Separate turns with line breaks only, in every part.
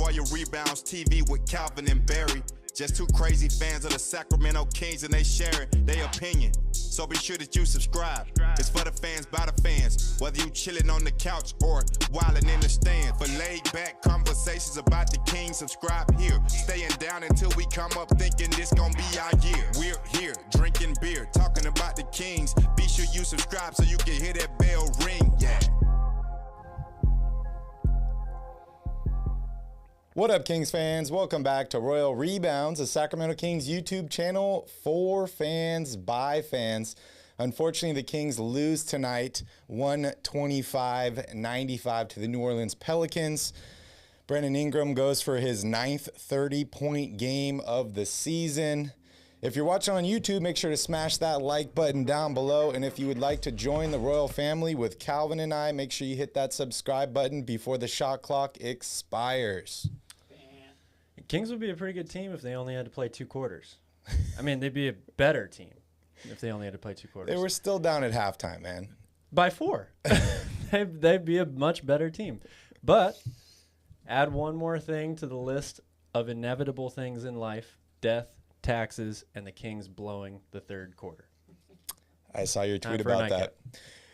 Royal Rebounds TV with Calvin and Barry. Just two crazy fans of the Sacramento Kings, and they sharing their opinion. So be sure that you subscribe. It's for the fans, by the fans. Whether you chilling on the couch or wilding in the stand. For laid back conversations about the Kings, subscribe here. Staying down until we come up thinking this gon' be our year. We're here, drinking beer, talking about the Kings. Be sure you subscribe so you can hear that bell ring. Yeah.
What up, Kings fans? Welcome back to Royal Rebounds, the Sacramento Kings YouTube channel for fans by fans. Unfortunately, the Kings lose tonight, 125-95 to the New Orleans Pelicans. Brandon Ingram goes for his 9th 30-point game of the season. If you're watching on YouTube, make sure to smash that like button down below. And if you would like to join the Royal family with Calvin and I, make sure you hit that subscribe button before the shot clock expires.
Kings would be a pretty good team if they only had to play 2 quarters. I mean, they'd be a better team if they only had to play 2 quarters.
They were still down at halftime, man.
By 4. They'd be a much better team. But add one more thing to the list of inevitable things in life: death, taxes, and the Kings blowing the 3rd quarter.
I saw your tweet about that.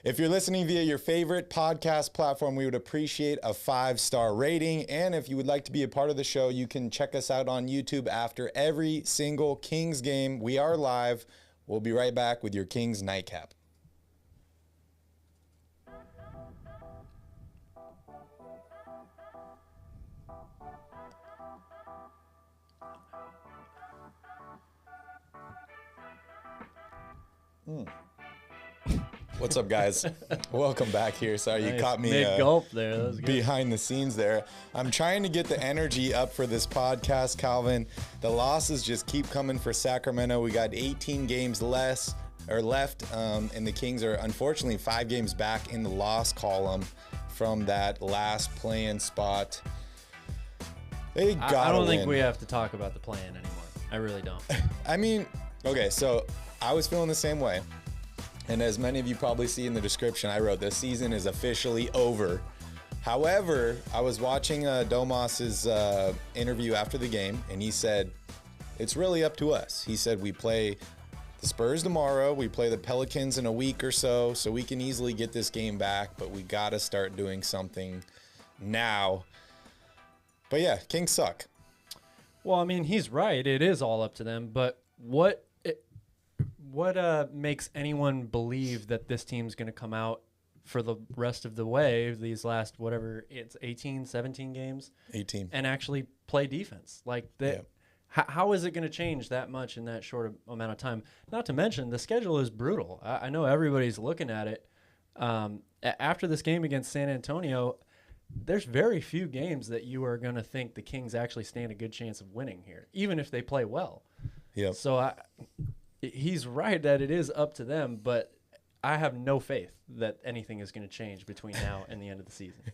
If you're listening via your favorite podcast platform, we would appreciate a 5-star rating. And if you would like to be a part of the show, you can check us out on YouTube after every single Kings game. We are live. We'll be right back with your Kings Nightcap. What's up, guys? Welcome back here. Sorry,
nice.
You caught me
mid-gulp there. That was good.
Behind the scenes there. I'm trying to get the energy up for this podcast, Calvin. The losses just keep coming for Sacramento. We got 18 games left, and the Kings are unfortunately 5 games back in the loss column from that last play-in spot. They gotta
I don't
win.
think we have to talk about the play-in anymore. I really don't.
I mean, okay, so I was feeling the same way. And as many of you probably see in the description, I wrote, this season is officially over. However, I was watching Domas's interview after the game, and he said, it's really up to us. He said, we play the Spurs tomorrow, we play the Pelicans in a week or so we can easily get this game back, but we got to start doing something now. But yeah, Kings suck.
Well, I mean, he's right. It is all up to them, but what makes anyone believe that this team's going to come out for the rest of the way, these last, whatever, it's 18, 17 games?
18.
And actually play defense? Like, that. Yeah. How is it going to change that much in that short amount of time? Not to mention, the schedule is brutal. I know everybody's looking at it. After this game against San Antonio, there's very few games that you are going to think the Kings actually stand a good chance of winning here, even if they play well.
Yeah.
So he's right that it is up to them, but I have no faith that anything is going to change between now and the end of the season.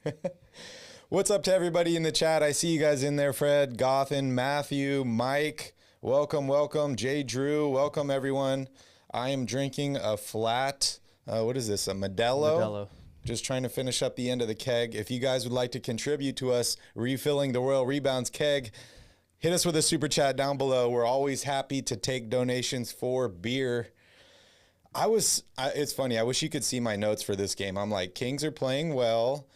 What's up to everybody in the chat? I see you guys in there. Fred, Gothan, Matthew, Mike, welcome. Jay Drew, welcome everyone. I am drinking a flat, what is this, a Modelo? Just trying to finish up the end of the keg. If you guys would like to contribute to us refilling the Royal Rebounds keg, hit us with a super chat down below. We're always happy to take donations for beer. It's funny. I wish you could see my notes for this game. I'm like, Kings are playing well.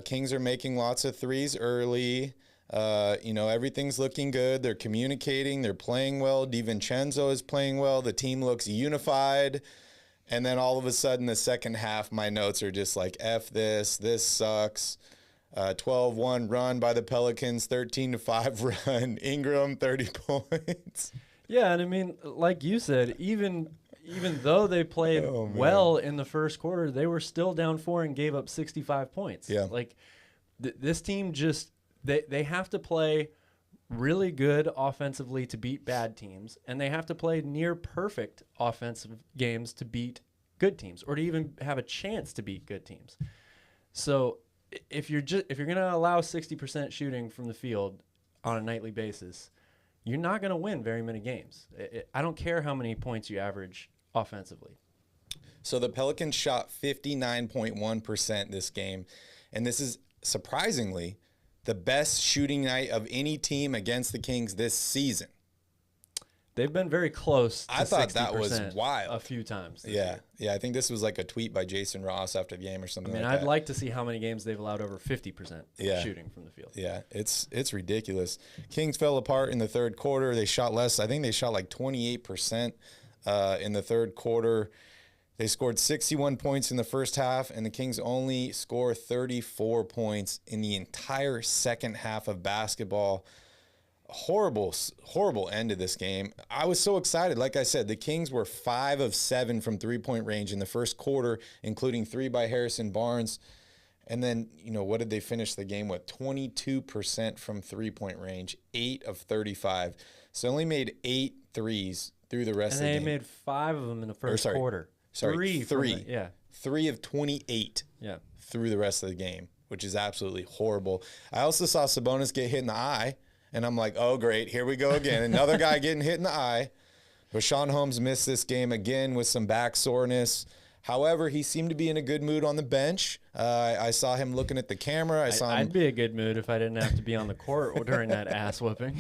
Kings are making lots of threes early. Everything's looking good. They're communicating. They're playing well. DiVincenzo is playing well. The team looks unified. And then all of a sudden, the second half, my notes are just like, F this. This sucks. 12-1 run by the Pelicans, 13-5 run. Ingram, 30 points.
Yeah, and I mean, like you said, even though they played well in the first quarter, they were still down 4 and gave up 65 points.
Yeah.
Like, this team just they have to play really good offensively to beat bad teams, and they have to play near perfect offensive games to beat good teams, or to even have a chance to beat good teams. So if you're going to allow 60% shooting from the field on a nightly basis, you're not going to win very many games. I don't care how many points you average offensively.
So the Pelicans shot 59.1% this game, and this is surprisingly the best shooting night of any team against the Kings this season.
They've been very close to
I thought that was
60%
wild.
a few times.
Yeah. I think this was like a tweet by Jason Ross after the game or something like that.
I'd like to see how many games they've allowed over 50% shooting from the field.
Yeah, it's ridiculous. Kings fell apart in the third quarter. They shot less. I think they shot like 28% in the third quarter. They scored 61 points in the first half, and the Kings only score 34 points in the entire second half of basketball. Horrible end of this game. I was so excited. Like I said, the Kings were 5 of 7 from three-point range in the first quarter, including 3 by Harrison Barnes. And then, what did they finish the game with? 22% from three-point range, 8 of 35. So only made 8 threes through the rest of the game.
And they made 5 of them in the first quarter.
Three. 3 of 28 through the rest of the game, which is absolutely horrible. I also saw Sabonis get hit in the eye. And I'm like, oh, great, here we go again. Another guy getting hit in the eye. Rashawn Holmes missed this game again with some back soreness. However, he seemed to be in a good mood on the bench. I saw him looking at the camera.
I'd be a good mood if I didn't have to be on the court during that ass whooping.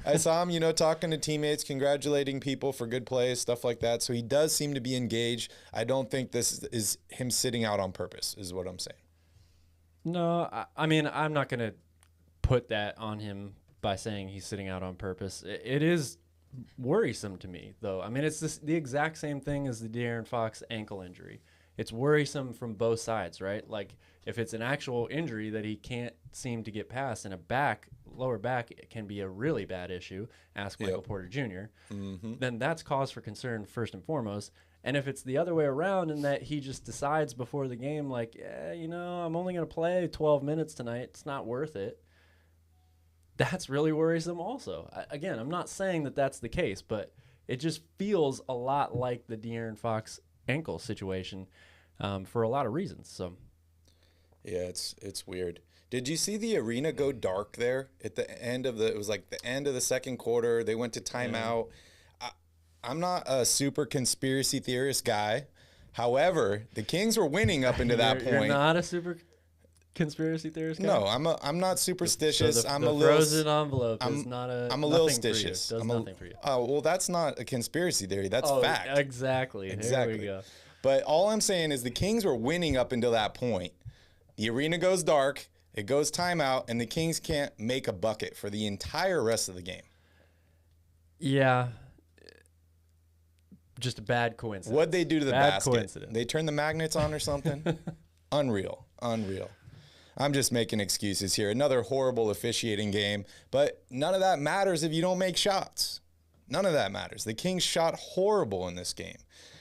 I saw him, talking to teammates, congratulating people for good plays, stuff like that. So he does seem to be engaged. I don't think this is him sitting out on purpose, is what I'm saying.
No, I'm not going to put that on him by saying he's sitting out on purpose. It is worrisome to me, though. It's the exact same thing as the De'Aaron Fox ankle injury. It's worrisome from both sides, right? Like, if it's an actual injury that he can't seem to get past, and lower back, it can be a really bad issue, ask Michael Porter Jr., then that's cause for concern first and foremost. And if it's the other way around and that he just decides before the game, like, I'm only going to play 12 minutes tonight, it's not worth it, that's really worrisome also. Again, I'm not saying that that's the case, but it just feels a lot like the De'Aaron Fox ankle situation for a lot of reasons. So,
yeah, it's weird. Did you see the arena go dark there at the end of it was like the end of the second quarter. They went to timeout. I'm not a super conspiracy theorist guy. However, the Kings were winning up into that point.
You're not a super conspiracy theorist guy?
No, I'm not superstitious.
I'm a little frozen envelope is not
I'm a little stitious.
Does nothing for you.
Oh, well, that's not a conspiracy theory. That's fact.
Exactly. There we go.
But all I'm saying is the Kings were winning up until that point. The arena goes dark, it goes timeout, and the Kings can't make a bucket for the entire rest of the game.
Yeah. Just a bad coincidence.
What'd they do to the basket?
Coincidence.
They turned the magnets on or something? Unreal. I'm just making excuses here. Another horrible officiating game, but none of that matters if you don't make shots. None of that matters. The Kings shot horrible in this game.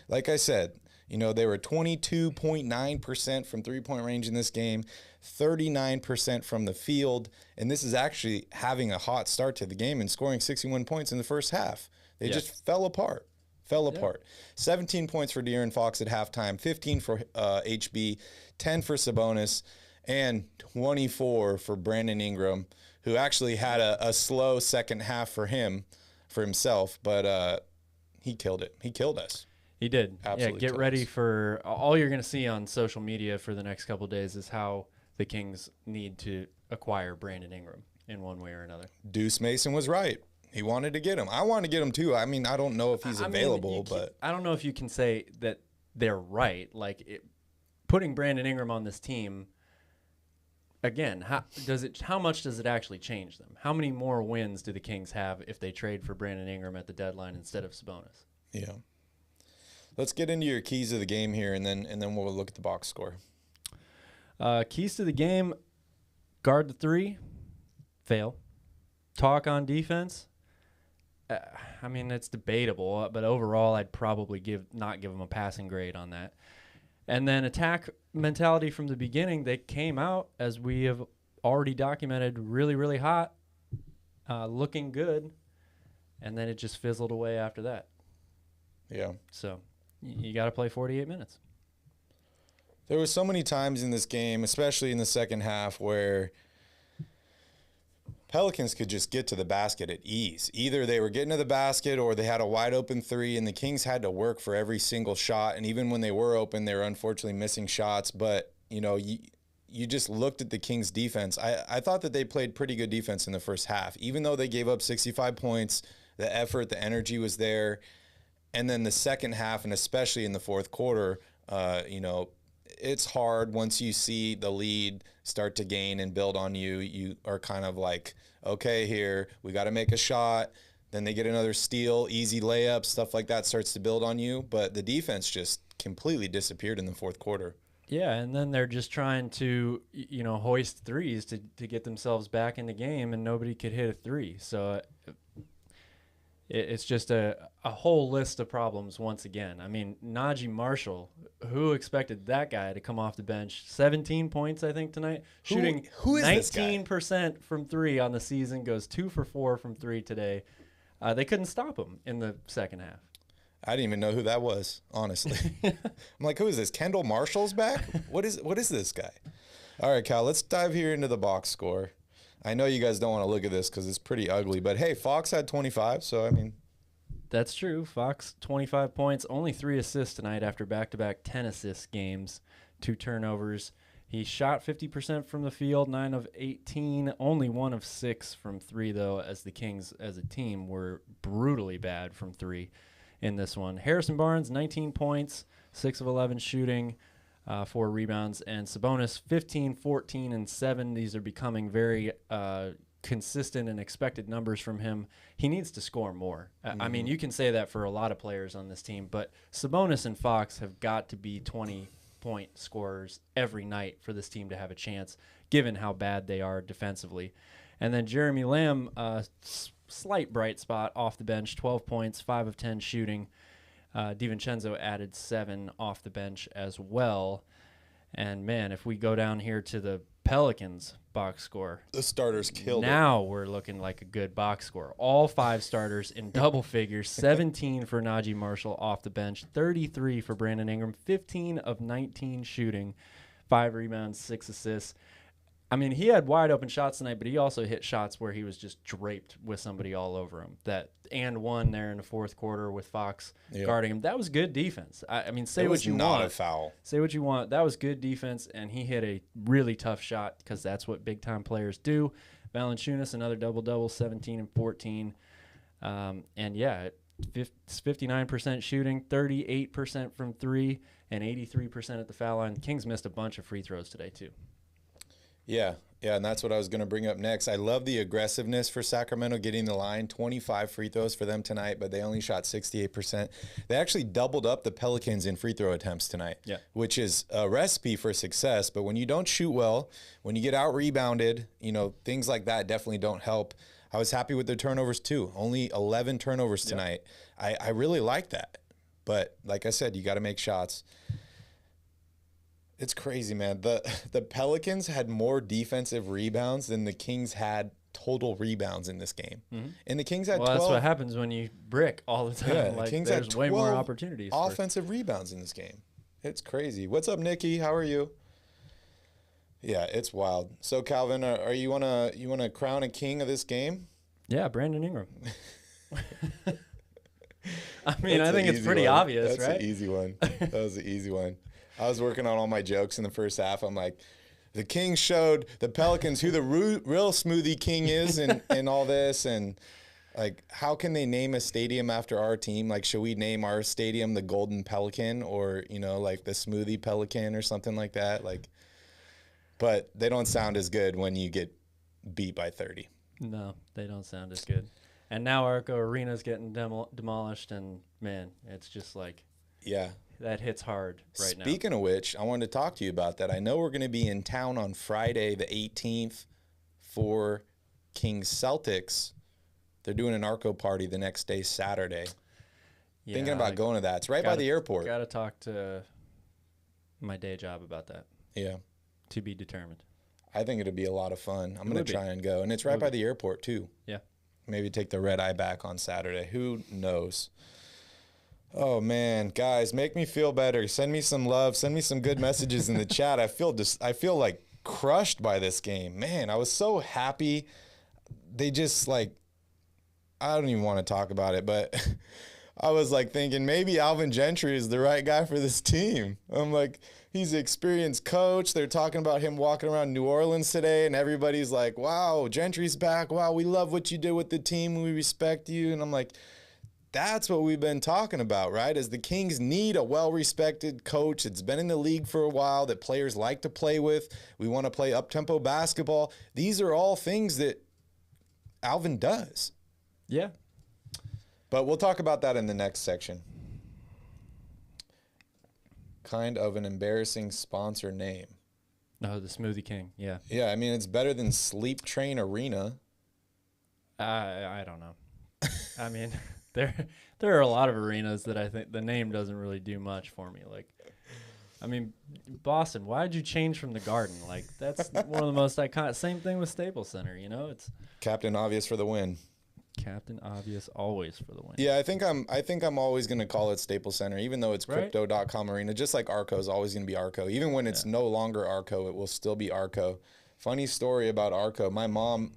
Like I said, they were 22.9% from three-point range in this game, 39% from the field, and this is actually having a hot start to the game and scoring 61 points in the first half. They just fell apart. 17 points for De'Aaron Fox at halftime, 15 for HB, 10 for Sabonis, and 24 for Brandon Ingram, who actually had a slow second half for himself, but he killed it. He killed us.
He did.
Absolutely.
Get ready for all you're going to see on social media for the next couple of days is how the Kings need to acquire Brandon Ingram in one way or another.
Deuce Mason was right. He wanted to get him. I want to get him too. I don't know if he's available, but
I don't know if you can say that they're right. Like putting Brandon Ingram on this team again, how much does it actually change them? How many more wins do the Kings have if they trade for Brandon Ingram at the deadline instead of Sabonis?
Yeah. Let's get into your keys of the game here, and then we'll look at the box score.
Keys to the game: guard the three, fail. Talk on defense. It's debatable, but overall, I'd probably not give them a passing grade on that. And then attack mentality from the beginning. They came out, as we have already documented, really, really hot, looking good, and then it just fizzled away after that.
Yeah.
So you got to play 48 minutes.
There were so many times in this game, especially in the second half, where Pelicans could just get to the basket at ease. Either they were getting to the basket or they had a wide open three, and the Kings had to work for every single shot. And even when they were open, they were unfortunately missing shots. But, you you just looked at the Kings defense. I thought that they played pretty good defense in the first half, even though they gave up 65 points, the effort, the energy was there. And then the second half, and especially in the fourth quarter, it's hard once you see the lead start to gain and build on you. You are kind of like, okay, here, we got to make a shot. Then they get another steal, easy layup, stuff like that starts to build on you. But the defense just completely disappeared in the fourth quarter.
Yeah, and then they're just trying to, hoist threes to get themselves back in the game, and nobody could hit a three. So it's just a whole list of problems once again. I mean, Najee Marshall, who expected that guy to come off the bench? 17 points, I think, tonight. Shooting
who is
19% from three on the season, goes 2 for 4 from three today. They couldn't stop him in the second half.
I didn't even know who that was, honestly. I'm like, who is this? Kendall Marshall's back? What is this guy? All right, Cal, let's dive here into the box score. I know you guys don't want to look at this because it's pretty ugly, but hey, Fox had 25, so I mean.
That's true. Fox, 25 points, only 3 assists tonight after back-to-back 10-assist games, 2 turnovers. He shot 50% from the field, 9 of 18, only 1 of 6 from 3, though, as the Kings as a team were brutally bad from 3 in this one. Harrison Barnes, 19 points, 6 of 11 shooting, 4 rebounds, and Sabonis, 15, 14, and 7. These are becoming very consistent and expected numbers from him. He needs to score more. I mean, you can say that for a lot of players on this team, but Sabonis and Fox have got to be 20-point scorers every night for this team to have a chance, given how bad they are defensively. And then Jeremy Lamb, slight bright spot off the bench, 12 points, 5 of 10 shooting. DiVincenzo added 7 off the bench as well. And, man, if we go down here to the Pelicans box score,
the starters killed
now we're looking like a good box score. All 5 starters in double figures, 17 for Najee Marshall off the bench, 33 for Brandon Ingram, 15 of 19 shooting, 5 rebounds, 6 assists. I mean, he had wide open shots tonight, but he also hit shots where he was just draped with somebody all over him. And one there in the fourth quarter with Fox guarding him. That was good defense. I mean, say what you want. It was
not a foul.
Say what you want. That was good defense, and he hit a really tough shot because that's what big-time players do. Valanciunas, another double-double, 17 and 14. And, yeah, it's 59% shooting, 38% from 3, and 83% at the foul line. The Kings missed a bunch of free throws today, too.
Yeah, and that's what I was going to bring up next. I love the aggressiveness for Sacramento getting the line. 25 free throws for them tonight, but they only shot 68%. They actually doubled up the Pelicans in free throw attempts tonight, which is a recipe for success. But when you don't shoot well, when you get out-rebounded, things like that definitely don't help. I was happy with their turnovers, too. Only 11 turnovers tonight. I really like that. But like I said, you got to make shots. It's crazy, man. The Pelicans had more defensive rebounds than the Kings had total rebounds in this game. Mm-hmm. And the Kings had 12.
Well, that's what happens when you brick all the time.
Yeah, the Kings
there's
had
way more opportunities.
Offensive rebounds in this game. It's crazy. What's up, Nikki? How are you? Yeah, it's wild. So, Calvin, are you wanna crown a king of this game?
Yeah, Brandon Ingram. I mean, I think it's pretty obvious, right?
That's an easy one. That was an easy one. I was working on all my jokes in the first half. I'm like, the Kings showed the Pelicans who the real smoothie king is and all this. And, like, how can they name a stadium after our team? Like, should we name our stadium the Golden Pelican or, like the Smoothie Pelican or something like that? Like, but they don't sound as good when you get beat by 30.
No, they don't sound as good. And now Arco Arena's getting demolished, and, man, it's just like –
yeah.
That hits hard right now.
Speaking of which, I wanted to talk to you about that. I know we're going to be in town on Friday the 18th for Kings Celtics. They're doing an Arco party the next day, Saturday. Yeah, thinking about going to that. It's right by the airport.
Got to talk to my day job about that.
Yeah.
To be determined.
I think it'll be a lot of fun. I'm going to try and go. And it's right by the airport, too.
Yeah.
Maybe take the red eye back on Saturday. Who knows? Oh, man, guys, make me feel better. Send me some love. Send me some good messages in the chat. I feel like crushed by this game. Man, I was so happy. They just, like, I don't even want to talk about it, but I was like thinking maybe Alvin Gentry is the right guy for this team. I'm like, he's an experienced coach. They're talking about him walking around New Orleans today, and everybody's like, wow, Gentry's back. Wow, we love what you did with the team. We respect you. And I'm like, that's what we've been talking about, right? Is the Kings need a well-respected coach that's been in the league for a while, that players like to play with. We want to play up-tempo basketball. These are all things that Alvin does.
Yeah.
But we'll talk about that in the next section. Kind of an embarrassing sponsor name.
No, the Smoothie King. Yeah.
Yeah, I mean, it's better than Sleep Train Arena.
I don't know. I mean, there are a lot of arenas that I think the name doesn't really do much for me. Like, I mean, Boston, why did you change from the Garden? Like, that's one of the most iconic. Same thing with Staples Center, you know? It's
Captain Obvious for the win.
Captain Obvious always for the win.
Yeah, I think I'm always going to call it Staples Center, even though it's
Right?
Crypto.com Arena. Just like Arco is always going to be Arco. Even when it's no longer Arco, it will still be Arco. Funny story about Arco. My mom,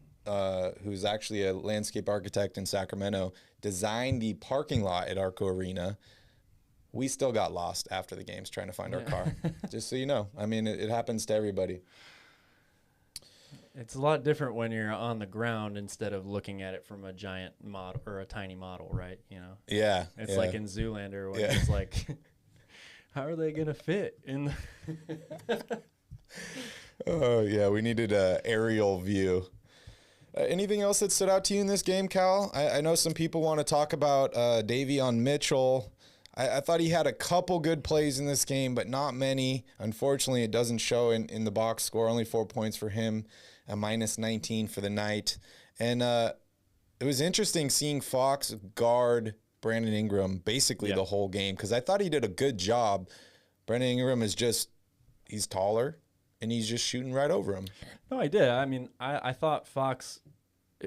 who's actually a landscape architect in Sacramento, designed the parking lot at Arco Arena. We still got lost after the games trying to find our car. Just so you know. I mean, it happens to everybody.
It's a lot different when you're on the ground instead of looking at it from a giant model or a tiny model, right? You know?
Yeah.
It's like in Zoolander where it's like, how are they going to fit in the
Oh, yeah, we needed an aerial view. Anything else that stood out to you in this game, Cal? I know some people want to talk about Davion Mitchell. I thought he had a couple good plays in this game, but not many. Unfortunately, it doesn't show in the box score. Only 4 points for him, a minus 19 for the night. And it was interesting seeing Fox guard Brandon Ingram basically the whole game, because I thought he did a good job. Brandon Ingram is he's taller, and he's just shooting right over him.
No, I did. I mean, I thought Fox,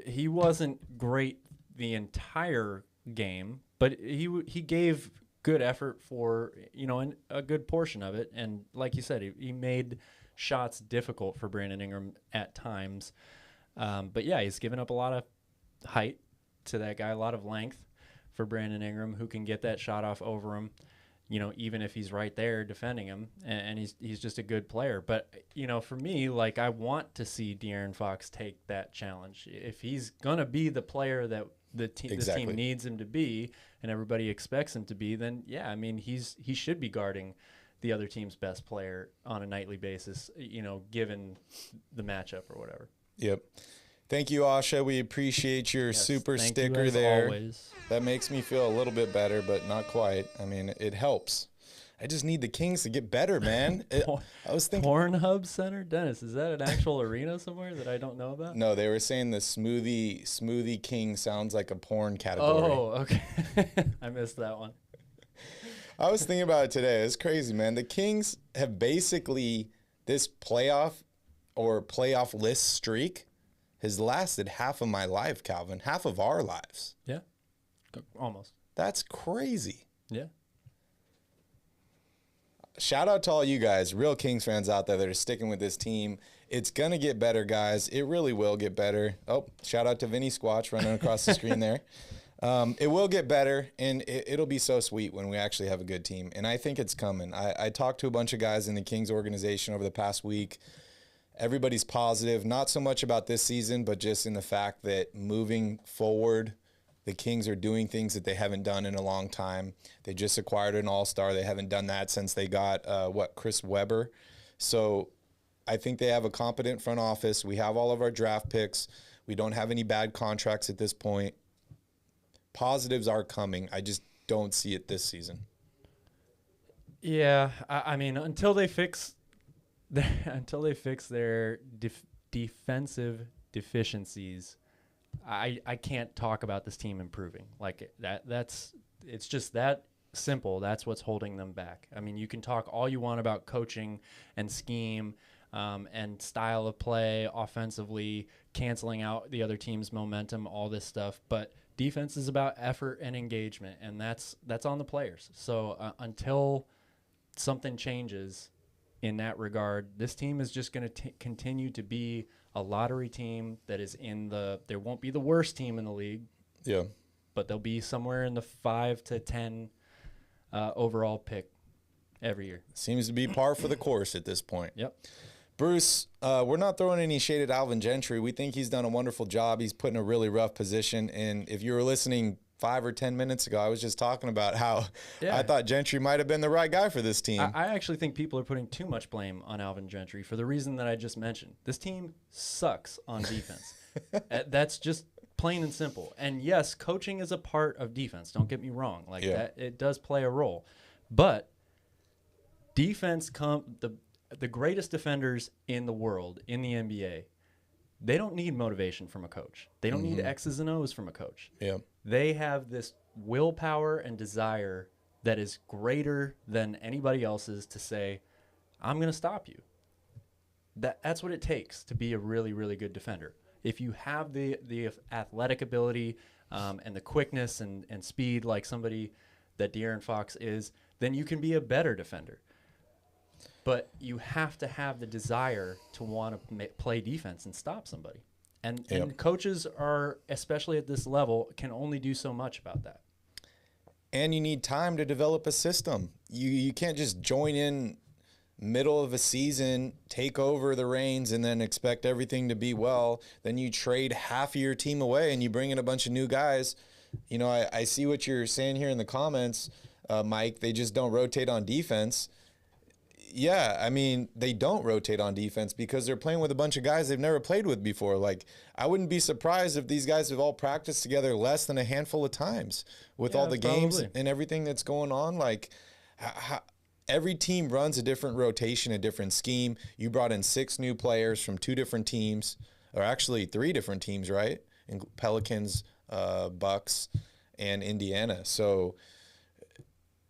he wasn't great the entire game, but he gave good effort for, a good portion of it. And like you said, he made shots difficult for Brandon Ingram at times. But yeah, he's given up a lot of height to that guy, a lot of length for Brandon Ingram, who can get that shot off over him, even if he's right there defending him, and he's just a good player. But, for me, like, I want to see De'Aaron Fox take that challenge. If he's going to be the player that this team needs him to be and everybody expects him to be, then, yeah, I mean, he should be guarding the other team's best player on a nightly basis, given the matchup or whatever.
Yep. Thank you, Asha. We appreciate your super sticker there.
Always.
That makes me feel a little bit better, but not quite. I mean, it helps. I just need the Kings to get better, man. I was thinking
Pornhub Center, Dennis. Is that an actual arena somewhere that I don't know about?
No, they were saying the Smoothie King sounds like a porn category.
Oh, okay. I missed that one.
I was thinking about it today. It's crazy, man. The Kings have basically, this playoff list streak has lasted half of my life, Calvin. Half of our lives.
Yeah, almost.
That's crazy.
Yeah.
Shout out to all you guys, real Kings fans out there that are sticking with this team. It's going to get better, guys. It really will get better. Oh, shout out to Vinny Squatch running across the screen there. It will get better, and it'll be so sweet when we actually have a good team. And I think it's coming. I talked to a bunch of guys in the Kings organization over the past week. Everybody's positive, not so much about this season, but just in the fact that moving forward, the Kings are doing things that they haven't done in a long time. They just acquired an all-star. They haven't done that since they got, Chris Webber. So I think they have a competent front office. We have all of our draft picks. We don't have any bad contracts at this point. Positives are coming. I just don't see it this season.
Yeah, I mean, until they fix their defensive deficiencies, I can't talk about this team improving. Like it's just that simple. That's what's holding them back. I mean, you can talk all you want about coaching and scheme and style of play offensively, canceling out the other team's momentum, all this stuff, but defense is about effort and engagement, and that's on the players. So until something changes in that regard, this team is just going to continue to be a lottery team that is there won't be the worst team in the league.
Yeah.
but they'll be somewhere in the 5 to 10 overall pick every year.
Seems to be par for the course at this point.
Yep.
Bruce, we're not throwing any shade at Alvin Gentry. We think he's done a wonderful job. He's put in a really rough position. And if you were listening 5 or 10 minutes ago, I was just talking about how I thought Gentry might have been the right guy for this team.
I actually think people are putting too much blame on Alvin Gentry for the reason that I just mentioned. This team sucks on defense. That's just plain and simple. And yes, coaching is a part of defense. Don't get me wrong. That, it does play a role. But defense the greatest defenders in the world, in the NBA, they don't need motivation from a coach. They don't need X's and O's from a coach.
Yeah.
They have this willpower and desire that is greater than anybody else's to say, I'm going to stop you. That's what it takes to be a really, really good defender. If you have the athletic ability and the quickness and speed like somebody that De'Aaron Fox is, then you can be a better defender. But you have to have the desire to want to play defense and stop somebody. And coaches are, especially at this level, can only do so much about that.
And you need time to develop a system. You can't just join in middle of a season, take over the reins, and then expect everything to be well. Then you trade half of your team away and you bring in a bunch of new guys. You know, I see what you're saying here in the comments, Mike. They just don't rotate on defense. Yeah, I mean, they don't rotate on defense because they're playing with a bunch of guys they've never played with before. Like, I wouldn't be surprised if these guys have all practiced together less than a handful of times with all the games and everything that's going on. Like, every team runs a different rotation, a different scheme. You brought in 6 new players from 2 different teams, or actually 3 different teams, right? Pelicans, Bucks, and Indiana. So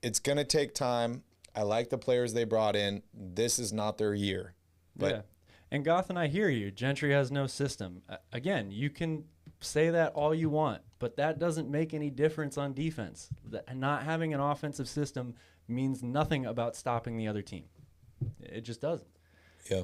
it's going to take time. I like the players they brought in. This is not their year. But
And Goth and I hear you. Gentry has no system. Again, you can say that all you want, but that doesn't make any difference on defense. Not having an offensive system means nothing about stopping the other team. It just doesn't.
Yeah.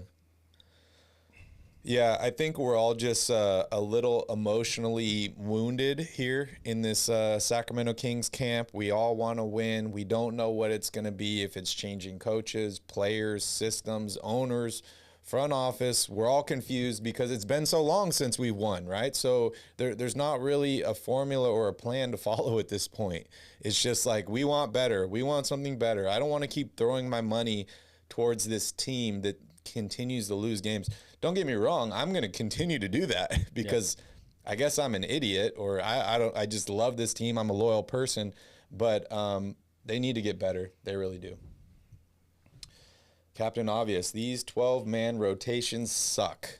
Yeah, I think we're all just a little emotionally wounded here in this Sacramento Kings camp. We all want to win. We don't know what it's going to be, if it's changing coaches, players, systems, owners, front office. We're all confused because it's been so long since we won, right? So there's not really a formula or a plan to follow at this point. It's just like, we want better. We want something better. I don't want to keep throwing my money towards this team that continues to lose games. Don't get me wrong, I'm going to continue to do that because I guess I'm an idiot, or I just love this team. I'm a loyal person, but they need to get better. They really do. Captain Obvious, these 12-man rotations suck.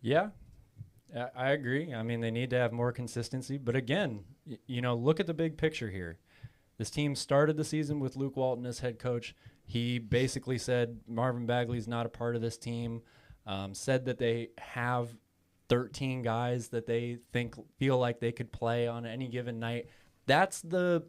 Yeah, I agree. I mean, they need to have more consistency, but again, look at the big picture here. This team started the season with Luke Walton as head coach. He basically said Marvin Bagley's not a part of this team, said that they have 13 guys that they feel like they could play on any given night. That's that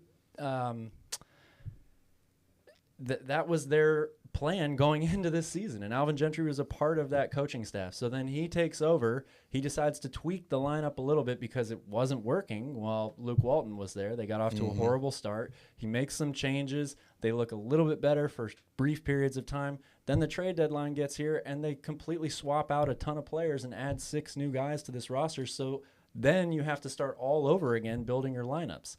was their plan going into this season, and Alvin Gentry was a part of that coaching staff. So then he takes over. He decides to tweak the lineup a little bit because it wasn't working while Luke Walton was there. They got off to a horrible start. He makes some changes. They look a little bit better for brief periods of time. Then the trade deadline gets here, and they completely swap out a ton of players and add 6 new guys to this roster. So then you have to start all over again building your lineups.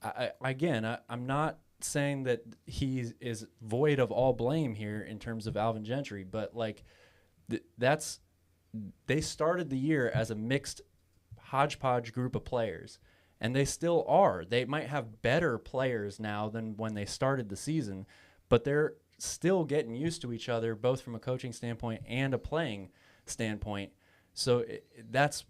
I'm not saying that he is void of all blame here in terms of Alvin Gentry, but they started the year as a mixed hodgepodge group of players, and they still are. They might have better players now than when they started the season, but they're still getting used to each other, both from a coaching standpoint and a playing standpoint. So that's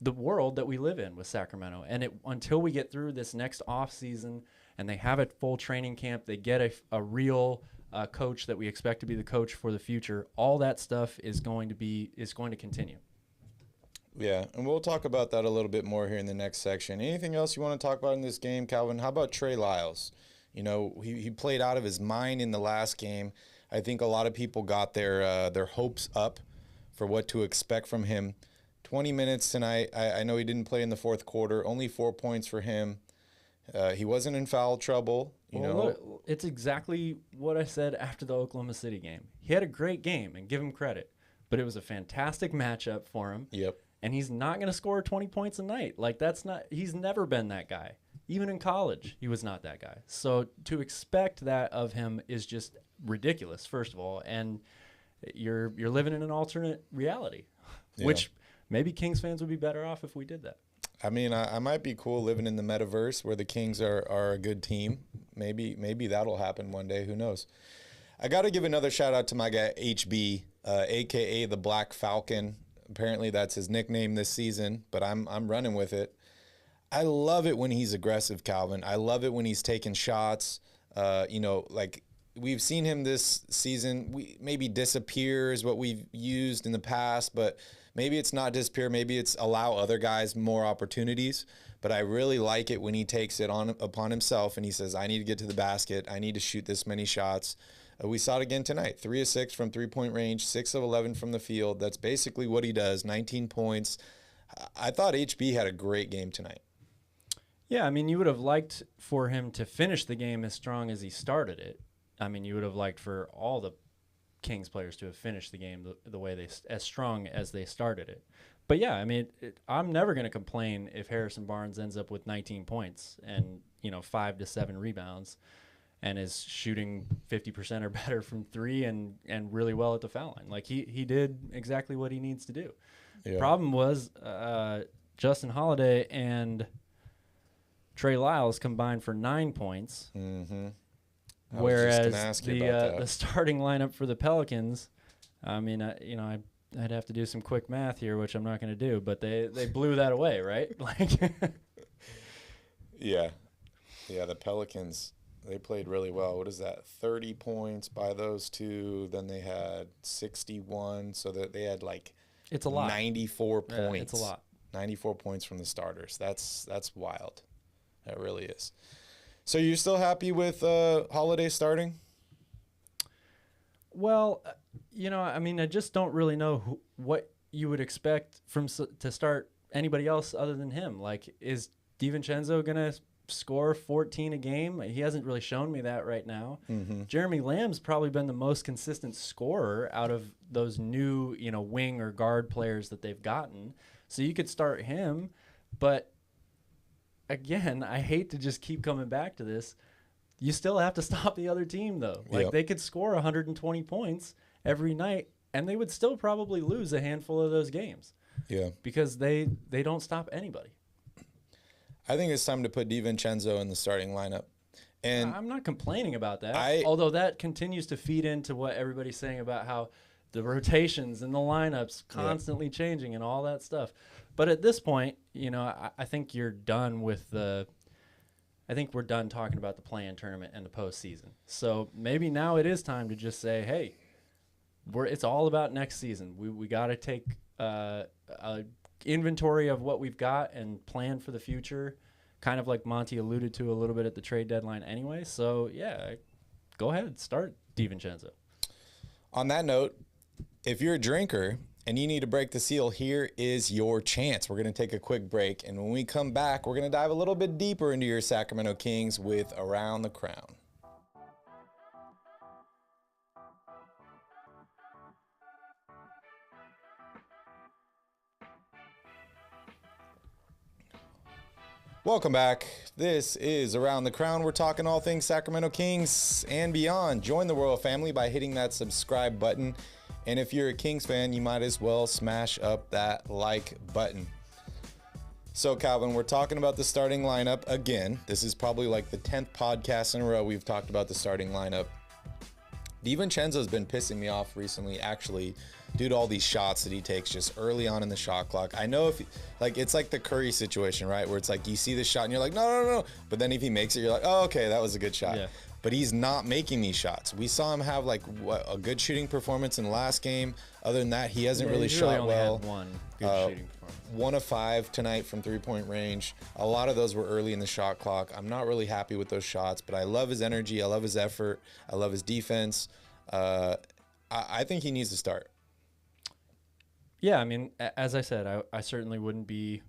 the world that we live in with Sacramento. And until we get through this next off season and they have a full training camp, they get a real coach that we expect to be the coach for the future, all that stuff is going to continue.
Yeah, and we'll talk about that a little bit more here in the next section. Anything else you want to talk about in this game, Calvin? How about Trey Lyles? He played out of his mind in the last game. I think a lot of people got their hopes up for what to expect from him 20 minutes tonight. I know he didn't play in the fourth quarter. Only 4 points for him. He wasn't in foul trouble. You know,
look, it's exactly what I said after the Oklahoma City game. He had a great game, and give him credit. But it was a fantastic matchup for him.
Yep.
And he's not going to score 20 points a night. Like, he's never been that guy. Even in college, he was not that guy. So to expect that of him is just ridiculous, first of all. And you're living in an alternate reality, which maybe Kings fans would be better off if we did that.
I mean, I might be cool living in the metaverse where the Kings are a good team. Maybe that'll happen one day. Who knows? I got to give another shout out to my guy HB, a.k.a. the Black Falcon. Apparently that's his nickname this season, but I'm running with it. I love it when he's aggressive, Calvin. I love it when he's taking shots. Like we've seen him this season. Maybe disappear is what we've used in the past, but maybe it's not disappear. Maybe it's allow other guys more opportunities. But I really like it when he takes it upon himself and he says, I need to get to the basket. I need to shoot this many shots. We saw it again tonight. 3 of 6 from three-point range, 6 of 11 from the field. That's basically what he does, 19 points. I thought HB had a great game tonight.
Yeah, I mean, you would have liked for him to finish the game as strong as he started it. I mean, you would have liked for all the Kings players to have finished the game the way as strong as they started it. But yeah, I mean, I'm never going to complain if Harrison Barnes ends up with 19 points and 5 to 7 rebounds, and is shooting 50% or better from three and really well at the foul line. Like he did exactly what he needs to do. Yeah. The problem was Justin Holiday and Trey Lyles combined for 9 points.
Mm-hmm.
Whereas the starting lineup for the Pelicans, I mean, I'd have to do some quick math here, which I'm not going to do, but they blew that away, right? Like,
yeah, the Pelicans, they played really well. What is that? 30 points by those two. Then they had 61, so that they had
it's a lot.
94 points.
Yeah, it's a lot.
94 points from the starters. That's wild. That really is. So you're still happy with Holiday starting?
Well, I mean, I just don't really know what you would expect to start anybody else other than him. Like, is DiVincenzo going to score 14 a game? He hasn't really shown me that right now.
Mm-hmm.
Jeremy Lamb's probably been the most consistent scorer out of those new, wing or guard players that they've gotten. So you could start him, but again, I hate to just keep coming back to this. You still have to stop the other team, though. They could score 120 points every night, and they would still probably lose a handful of those games.
Yeah.
Because they don't stop anybody.
I think it's time to put DiVincenzo in the starting lineup. And
I'm not complaining about that, although that continues to feed into what everybody's saying about how the rotations and the lineups constantly changing and all that stuff. But at this point, I think you're done with I think we're done talking about the play-in tournament and the postseason. So maybe now it is time to just say, hey, it's all about next season. We got to take a inventory of what we've got and plan for the future, kind of like Monty alluded to a little bit at the trade deadline anyway. So, yeah, go ahead, start DiVincenzo.
On that note, if you're a drinker and you need to break the seal, here is your chance. We're going to take a quick break, and when we come back, we're going to dive a little bit deeper into your Sacramento Kings with Around the Crown. Welcome back. This is Around the Crown. We're talking all things Sacramento Kings and beyond. Join the royal family by hitting that subscribe button. And if you're a Kings fan, you might as well smash up that like button. So, Calvin, we're talking about the starting lineup again. This is probably like the 10th podcast in a row we've talked about the starting lineup. DiVincenzo's been pissing me off recently, actually, due to all these shots that he takes just early on in the shot clock. I know it's like the Curry situation, right? Where it's like you see the shot and you're like, no. But then if he makes it, you're like, oh, okay, that was a good shot.
Yeah.
But he's not making these shots. We saw him have a good shooting performance in the last game. Other than that, he hasn't really shot well.
Had one good shooting performance.
1 of 5 tonight from three-point range. A lot of those were early in the shot clock. I'm not really happy with those shots, but I love his energy. I love his effort. I love his defense. I think he needs to start.
Yeah, I mean, as I said, I certainly wouldn't be.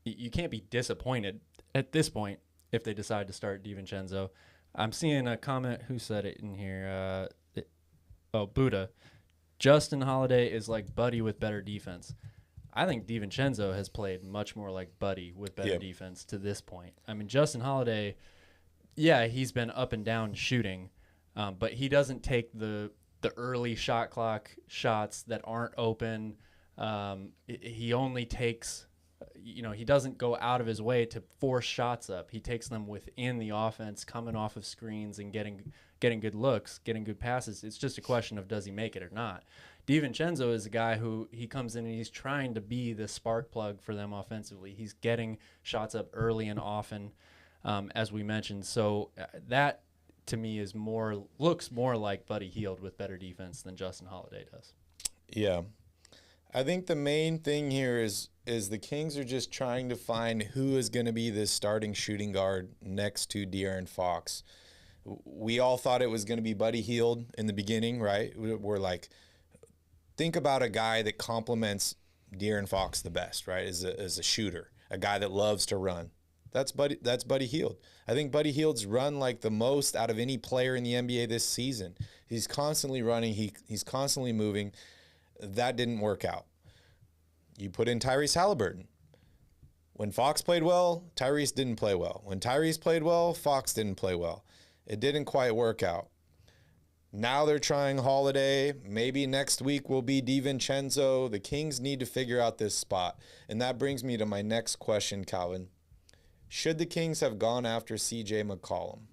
You can't be disappointed at this point if they decide to start DiVincenzo. I'm seeing a comment. Who said it in here? Buddha. Justin Holiday is like Buddy with better defense. I think DiVincenzo has played much more like Buddy with better defense to this point. I mean, Justin Holiday, yeah, he's been up and down shooting, but he doesn't take the early shot clock shots that aren't open. He only takes, he doesn't go out of his way to force shots up. He takes them within the offense, coming off of screens and getting good looks, getting good passes. It's just a question of does he make it or not. DiVincenzo is a guy who he comes in and he's trying to be the spark plug for them offensively. He's getting shots up early and often, as we mentioned. So that to me looks more like Buddy Hield with better defense than Justin Holiday does.
Yeah. I think the main thing here is the Kings are just trying to find who is going to be the starting shooting guard next to De'Aaron Fox. We all thought it was going to be Buddy Hield in the beginning, right? We're like, think about a guy that complements De'Aaron Fox the best, right? As a shooter, a guy that loves to run. That's Buddy Hield. I think Buddy Hield's run like the most out of any player in the NBA this season. He's constantly running. He's constantly moving. That didn't work out. You put in Tyrese Halliburton. When Fox played well, Tyrese didn't play well. When Tyrese played well, Fox didn't play well. It didn't quite work out. Now they're trying Holiday. Maybe next week will be DiVincenzo. The Kings need to figure out this spot. And that brings me to my next question, Calvin. Should the Kings have gone after C.J. McCollum?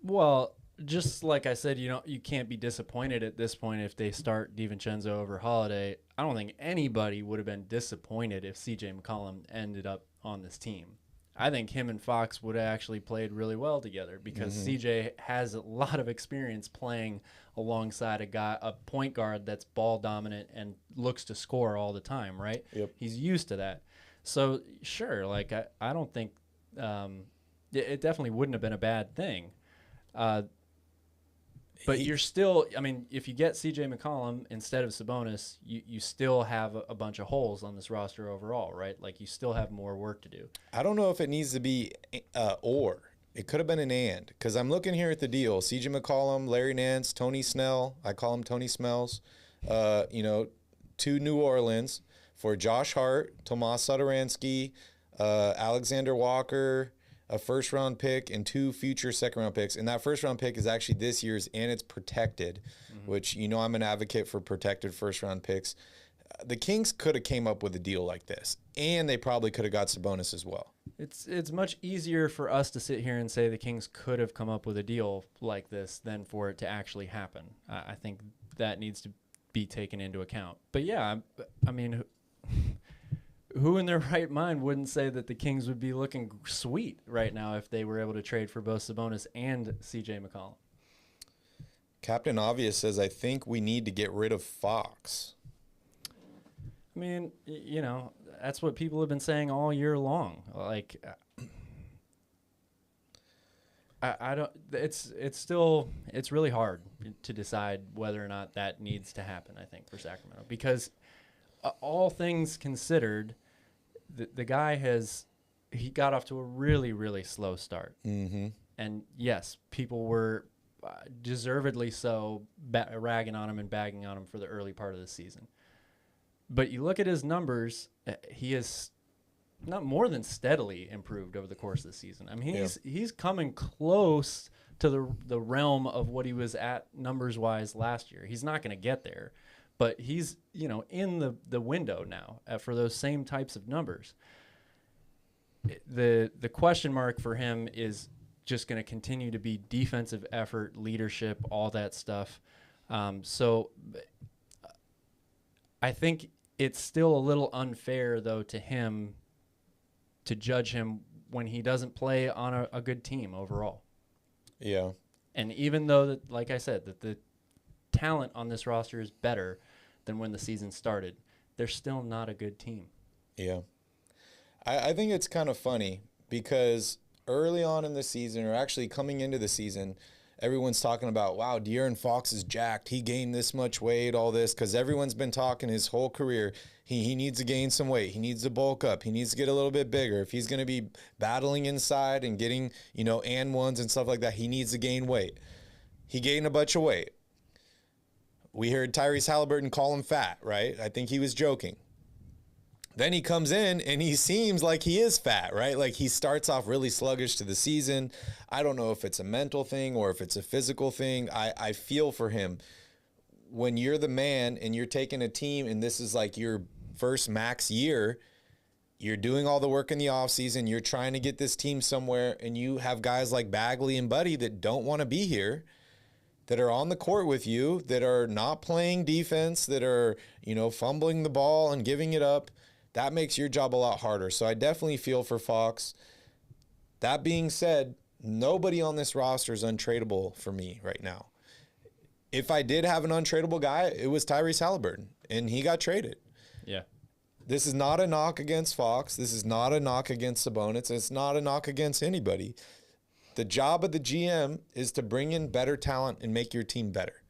Well, just like I said, you can't be disappointed at this point if they start DiVincenzo over Holiday. I don't think anybody would have been disappointed if C.J. McCollum ended up on this team. I think him and Fox would have actually played really well together because CJ has a lot of experience playing alongside a point guard that's ball dominant and looks to score all the time, right?
Yep.
He's used to that. So, sure, like I don't think it definitely wouldn't have been a bad thing. But you're still, I mean, if you get C.J. McCollum instead of Sabonis, you still have a bunch of holes on this roster overall, right? Like, you still have more work to do.
I don't know if it needs to be or. It could have been an and, because I'm looking here at the deal. C.J. McCollum, Larry Nance, Tony Snell. I call him Tony Smells. To New Orleans for Josh Hart, Tomas Satoransky, Alexander Walker, a first-round pick, and 2 future second-round picks. And that first-round pick is actually this year's, and it's protected, which, I'm an advocate for protected first-round picks. The Kings could have came up with a deal like this, and they probably could have got Sabonis as well.
It's much easier for us to sit here and say the Kings could have come up with a deal like this than for it to actually happen. I think that needs to be taken into account. But, yeah, I mean – who in their right mind wouldn't say that the Kings would be looking sweet right now if they were able to trade for both Sabonis and C.J. McCollum?
Captain Obvious says, I think we need to get rid of Fox.
I mean, that's what people have been saying all year long. Like, I don't. It's really hard to decide whether or not that needs to happen. I think for Sacramento because. All things considered, the guy he got off to a really, really slow start. Mm-hmm. And, yes, people were deservedly so ragging on him and bagging on him for the early part of the season. But you look at his numbers, he has not more than steadily improved over the course of the season. I mean, he's coming close to the realm of what he was at numbers-wise last year. He's not going to get there. But he's, in the window now for those same types of numbers. The question mark for him is just going to continue to be defensive effort, leadership, all that stuff. So I think it's still a little unfair, though, to him to judge him when he doesn't play on a good team overall.
Yeah.
And even though, that, like I said, that the talent on this roster is better than when the season started, they're still not a good team.
Yeah. I think it's kind of funny because early on in the season, or actually coming into the season, everyone's talking about, wow, De'Aaron Fox is jacked. He gained this much weight, all this, because everyone's been talking his whole career. He needs to gain some weight. He needs to bulk up. He needs to get a little bit bigger. If he's going to be battling inside and getting, and ones and stuff like that, he needs to gain weight. He gained a bunch of weight. We heard Tyrese Halliburton call him fat, right? I think he was joking. Then he comes in and he seems like he is fat, right? Like he starts off really sluggish to the season. I don't know if it's a mental thing or if it's a physical thing. I feel for him. When you're the man and you're taking a team and this is like your first max year, you're doing all the work in the offseason, you're trying to get this team somewhere, and you have guys like Bagley and Buddy that don't want to be here, that are on the court with you, that are not playing defense, that are, fumbling the ball and giving it up. That makes your job a lot harder. So I definitely feel for Fox. That being said, nobody on this roster is untradeable for me right now. If I did have an untradeable guy, it was Tyrese Halliburton, and he got traded.
Yeah.
This is not a knock against Fox. This is not a knock against Sabonis. It's not a knock against anybody. The job of the GM is to bring in better talent and make your team better.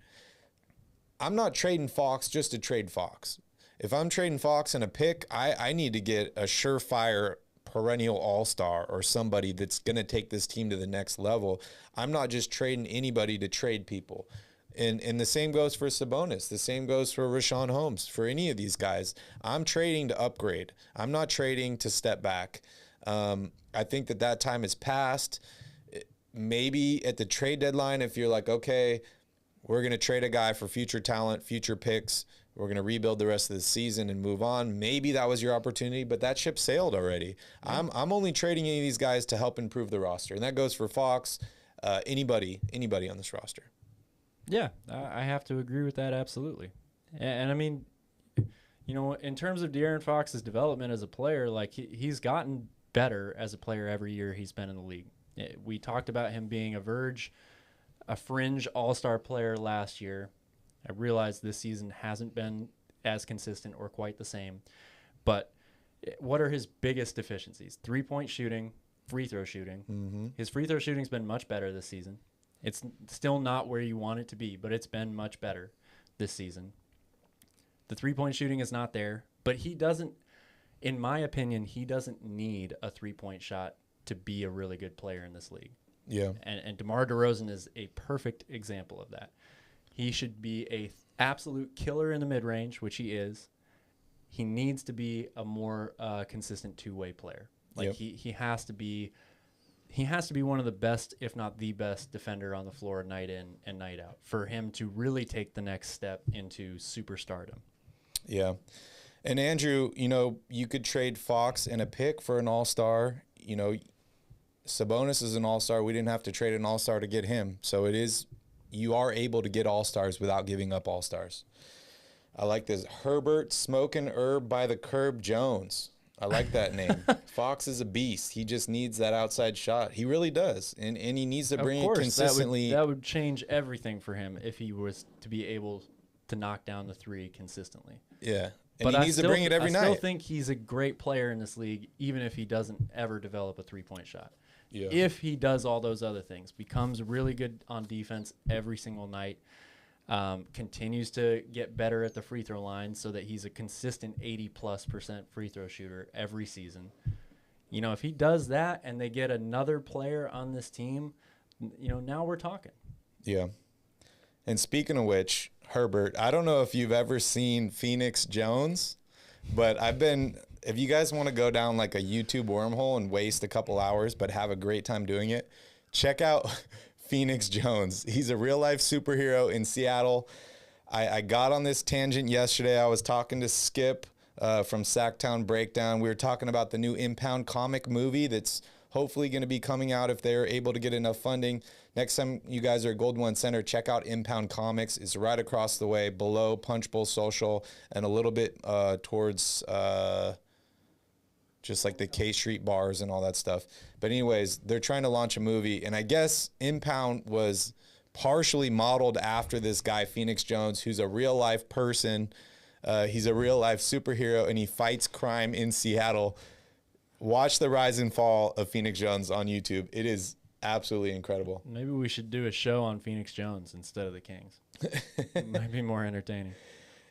I'm not trading Fox just to trade Fox. If I'm trading Fox and a pick, I need to get a surefire perennial all-star or somebody that's going to take this team to the next level. I'm not just trading anybody to trade people. And the same goes for Sabonis. The same goes for Rashawn Holmes. For any of these guys, I'm trading to upgrade. I'm not trading to step back. I think that time is past. Maybe at the trade deadline, if you're like, okay, we're going to trade a guy for future talent, future picks, we're going to rebuild the rest of the season and move on. Maybe that was your opportunity, but that ship sailed already. Yeah. I'm only trading any of these guys to help improve the roster. And that goes for Fox, anybody on this roster.
Yeah, I have to agree with that absolutely. And I mean, in terms of De'Aaron Fox's development as a player, like he's gotten better as a player every year he's been in the league. We talked about him being a fringe all-star player last year. I realize this season hasn't been as consistent or quite the same. But what are his biggest deficiencies? 3-point shooting, free throw shooting. Mm-hmm. His free throw shooting's been much better this season. It's still not where you want it to be, but it's been much better this season. The 3-point shooting is not there, but he doesn't, in my opinion, he doesn't need a 3-point shot to be a really good player in this league.
Yeah.
And DeMar DeRozan is a perfect example of that. He should be a absolute killer in the mid-range, which he is. He needs to be a more consistent two-way player. Like he has to be one of the best, if not the best, defender on the floor night in and night out for him to really take the next step into superstardom.
Yeah. And Andrew, you could trade Fox and a pick for an all-star. Sabonis is an all-star. We didn't have to trade an all-star to get him. So you are able to get all-stars without giving up all-stars. I like this. Herbert Smokin' Herb by the Curb Jones. I like that name. Fox is a beast. He just needs that outside shot. He really does. And he needs to bring it consistently.
That would change everything for him if he was to be able to knock down the three consistently.
Yeah. And he needs to bring it every night.
I still think he's a great player in this league, even if he doesn't ever develop a 3-point shot. Yeah. If he does all those other things, becomes really good on defense every single night, continues to get better at the free throw line so that he's a consistent 80+% free throw shooter every season. If he does that and they get another player on this team, now we're talking.
Yeah. And speaking of which, Herbert, I don't know if you've ever seen Phoenix Jones, but if you guys want to go down like a YouTube wormhole and waste a couple hours but have a great time doing it, check out Phoenix Jones. He's a real-life superhero in Seattle. I got on this tangent yesterday. I was talking to Skip from Sacktown Breakdown. We were talking about the new Impound comic movie that's hopefully going to be coming out if they're able to get enough funding. Next time you guys are at Gold One Center, check out Impound Comics. It's right across the way below Punch Bowl Social and a little bit towards just like the K Street bars and all that stuff. But anyways, they're trying to launch a movie, and I guess Impound was partially modeled after this guy, Phoenix Jones, who's a real-life person. He's a real-life superhero, and he fights crime in Seattle. Watch the rise and fall of Phoenix Jones on YouTube. It is absolutely incredible.
Maybe we should do a show on Phoenix Jones instead of the Kings. It might be more entertaining.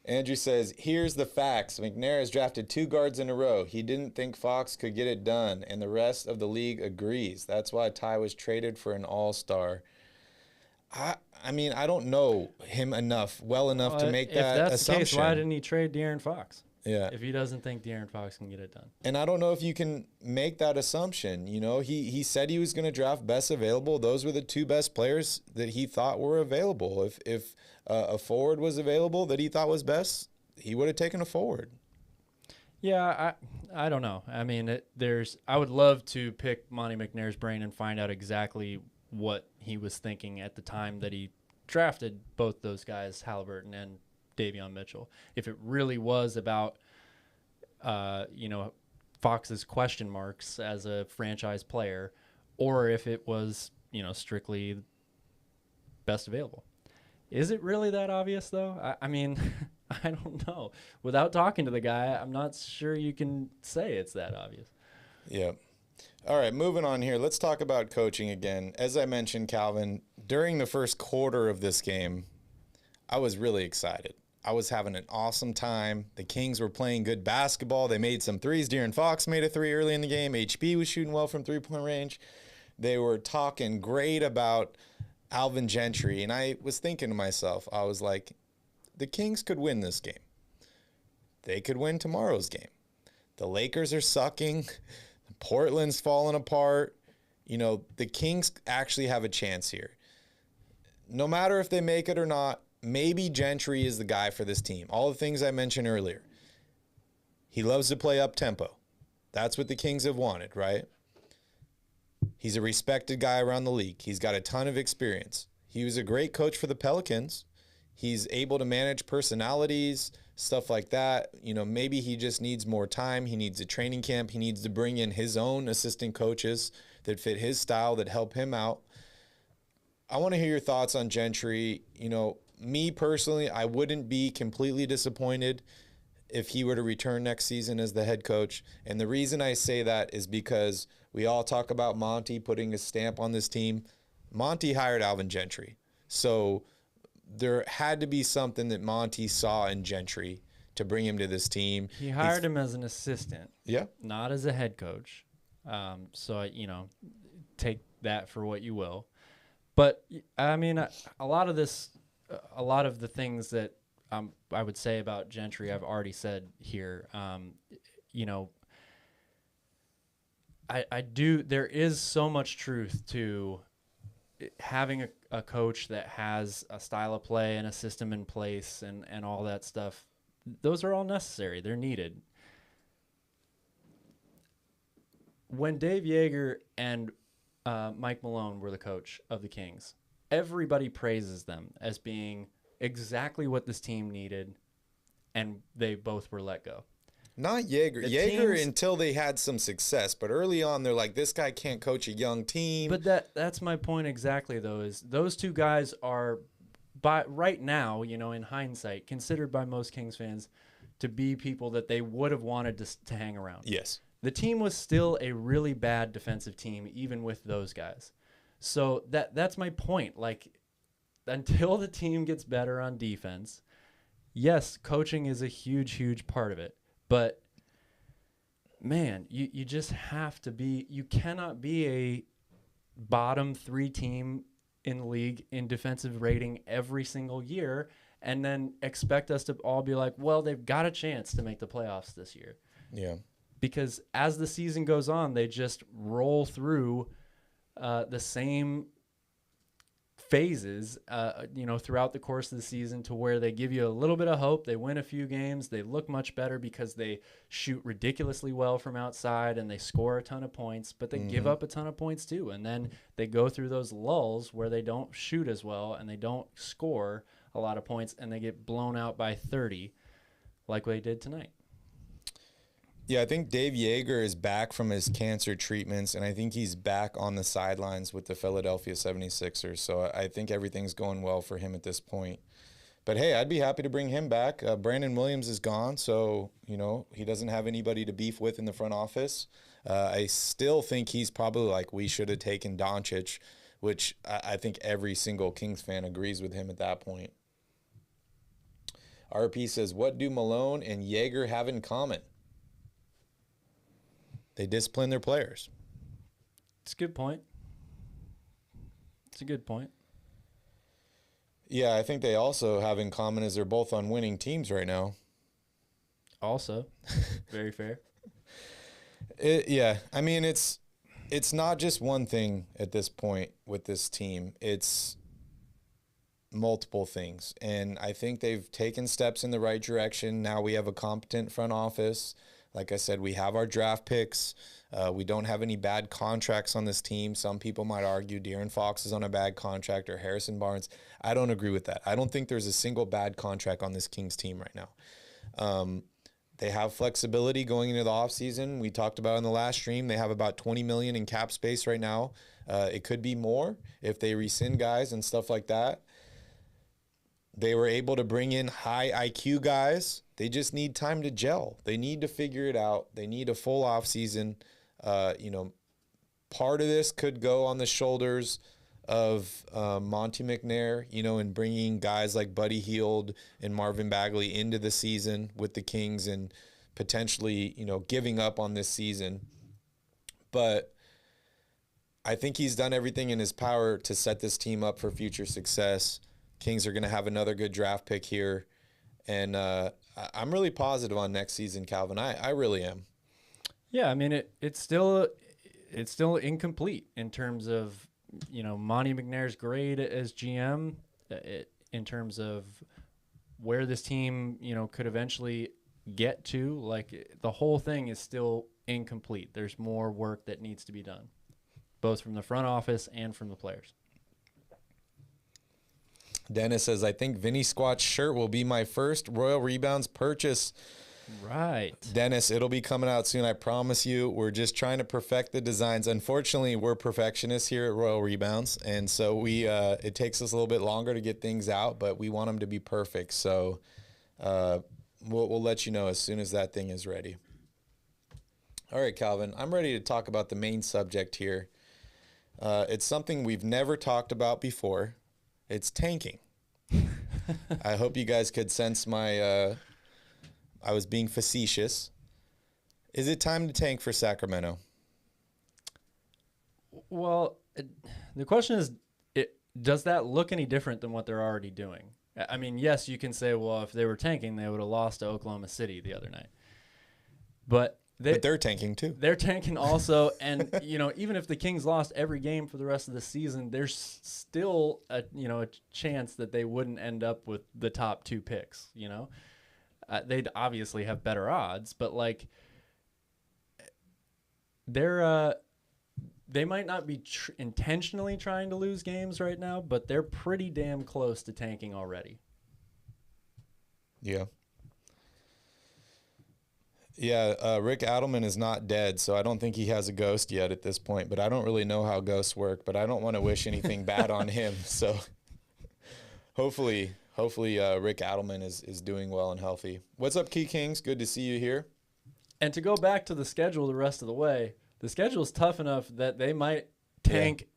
Andrew says, here's the facts. McNair has drafted 2 guards in a row. He didn't think Fox could get it done, and the rest of the league agrees. That's why Ty was traded for an all-star. I mean, I don't know him well enough to make that assumption. If that's the case,
why didn't he trade De'Aaron Fox?
Yeah.
If he doesn't think De'Aaron Fox can get it done.
And I don't know if you can make that assumption. You know, he said he was going to draft best available. Those were the 2 best players that he thought were available. If a forward was available that he thought was best, he would have taken a forward.
Yeah, I don't know. I mean, I would love to pick Monty McNair's brain and find out exactly what he was thinking at the time that he drafted both those guys, Halliburton and Davion Mitchell. If it really was about, Fox's question marks as a franchise player, or if it was, strictly best available. Is it really that obvious, though? I mean, I don't know. Without talking to the guy, I'm not sure you can say it's that obvious.
Yeah. All right, moving on here. Let's talk about coaching again. As I mentioned, Calvin, during the first quarter of this game, I was really excited. I was having an awesome time. The Kings were playing good basketball. They made some threes. De'Aaron Fox made a 3 early in the game. HB was shooting well from three-point range. They were talking great about Alvin Gentry, and I was thinking to myself, I was like, the Kings could win this game. They could win tomorrow's game. The Lakers are sucking. Portland's falling apart. The Kings actually have a chance here. No matter if they make it or not, maybe Gentry is the guy for this team. All the things I mentioned earlier. He loves to play up-tempo. That's what the Kings have wanted, right? He's a respected guy around the league. He's got a ton of experience. He was a great coach for the Pelicans. He's able to manage personalities, stuff like that. Maybe he just needs more time. He needs a training camp. He needs to bring in his own assistant coaches that fit his style, that help him out. I want to hear your thoughts on Gentry. Me personally, I wouldn't be completely disappointed if he were to return next season as the head coach. And the reason I say that is because we all talk about Monty putting a stamp on this team. Monty hired Alvin Gentry. So there had to be something that Monty saw in Gentry to bring him to this team.
He hired him as an assistant.
Yeah. Not
as a head coach. So, take that for what you will. But, I mean, a lot of the things that I would say about Gentry, I've already said here. There is so much truth to having a coach that has a style of play and a system in place and all that stuff. Those are all necessary. They're needed. When Dave Yeager and Mike Malone were the coach of the Kings, everybody praises them as being exactly what this team needed, and they both were let go.
Not Yeager. Yeager until they had some success, but early on they're like, this guy can't coach a young team.
But that's my point exactly, though, is those two guys are, right now, in hindsight, considered by most Kings fans to be people that they would have wanted to hang around.
Yes.
The team was still a really bad defensive team, even with those guys. So that's my point. Like, until the team gets better on defense, yes, coaching is a huge, huge part of it. But, man, you just have to be – you cannot be a bottom 3 team in the league in defensive rating every single year and then expect us to all be like, well, they've got a chance to make the playoffs this year.
Yeah.
Because as the season goes on, they just roll through the same phases, throughout the course of the season to where they give you a little bit of hope. They win a few games. They look much better because they shoot ridiculously well from outside and they score a ton of points, but they give up a ton of points too. And then they go through those lulls where they don't shoot as well and they don't score a lot of points and they get blown out by 30 like they did tonight.
Yeah, I think Dave Yeager is back from his cancer treatments, and I think he's back on the sidelines with the Philadelphia 76ers. So I think everything's going well for him at this point. But, hey, I'd be happy to bring him back. Brandon Williams is gone, so, he doesn't have anybody to beef with in the front office. I still think he's probably like, we should have taken Doncic, which I think every single Kings fan agrees with him at that point. RP says, what do Malone and Jaeger have in common? They discipline their players.
It's a good point. It's a good point.
Yeah, I think they also have in common is they're both on winning teams right now.
Also, very fair.
Yeah, I mean, it's not just one thing at this point with this team. It's multiple things. And I think they've taken steps in the right direction. Now we have a competent front office. Like I said, we have our draft picks. We don't have any bad contracts on this team. Some people might argue De'Aaron Fox is on a bad contract or Harrison Barnes. I don't agree with that. I don't think there's a single bad contract on this Kings team right now. They have flexibility going into the offseason. We talked about in the last stream, they have about $20 million in cap space right now. It could be more if they rescind guys and stuff like that. They were able to bring in high IQ guys. They just need time to gel. They need to figure it out. They need a full offseason. Part of this could go on the shoulders of Monty McNair, and bringing guys like Buddy Hield and Marvin Bagley into the season with the Kings and potentially, giving up on this season. But I think he's done everything in his power to set this team up for future success. Kings are going to have another good draft pick here. And I'm really positive on next season, Calvin. I really am.
Yeah, I mean, it's still incomplete in terms of, Monty McNair's grade as GM, in terms of where this team, could eventually get to. Like, the whole thing is still incomplete. There's more work that needs to be done, both from the front office and from the players.
Dennis says, I think Vinny Squat's shirt will be my first Royal Rebounds purchase.
Right.
Dennis, it'll be coming out soon, I promise you. We're just trying to perfect the designs. Unfortunately, we're perfectionists here at Royal Rebounds, and so it takes us a little bit longer to get things out, but we want them to be perfect. So we'll let you know as soon as that thing is ready. All right, Calvin, I'm ready to talk about the main subject here. It's something we've never talked about before. It's tanking. I hope you guys could sense my I was being facetious. Is it time to tank for Sacramento?
Well, the question is, does that look any different than what they're already doing? I mean, yes, you can say, well, if they were tanking, they would have lost to Oklahoma City the other night. But
they're tanking too.
They're tanking also, and even if the Kings lost every game for the rest of the season, there's still a chance that they wouldn't end up with the top two picks. They'd obviously have better odds, but they might not be intentionally trying to lose games right now, but they're pretty damn close to tanking already.
Yeah. Yeah, Rick Adelman is not dead, so I don't think he has a ghost yet at this point, but I don't really know how ghosts work, but I don't want to wish anything bad on him. So hopefully Rick Adelman is doing well and healthy. What's up, Key Kings? Good to see you here.
And to go back to the schedule the rest of the way, the schedule is tough enough that they might tank,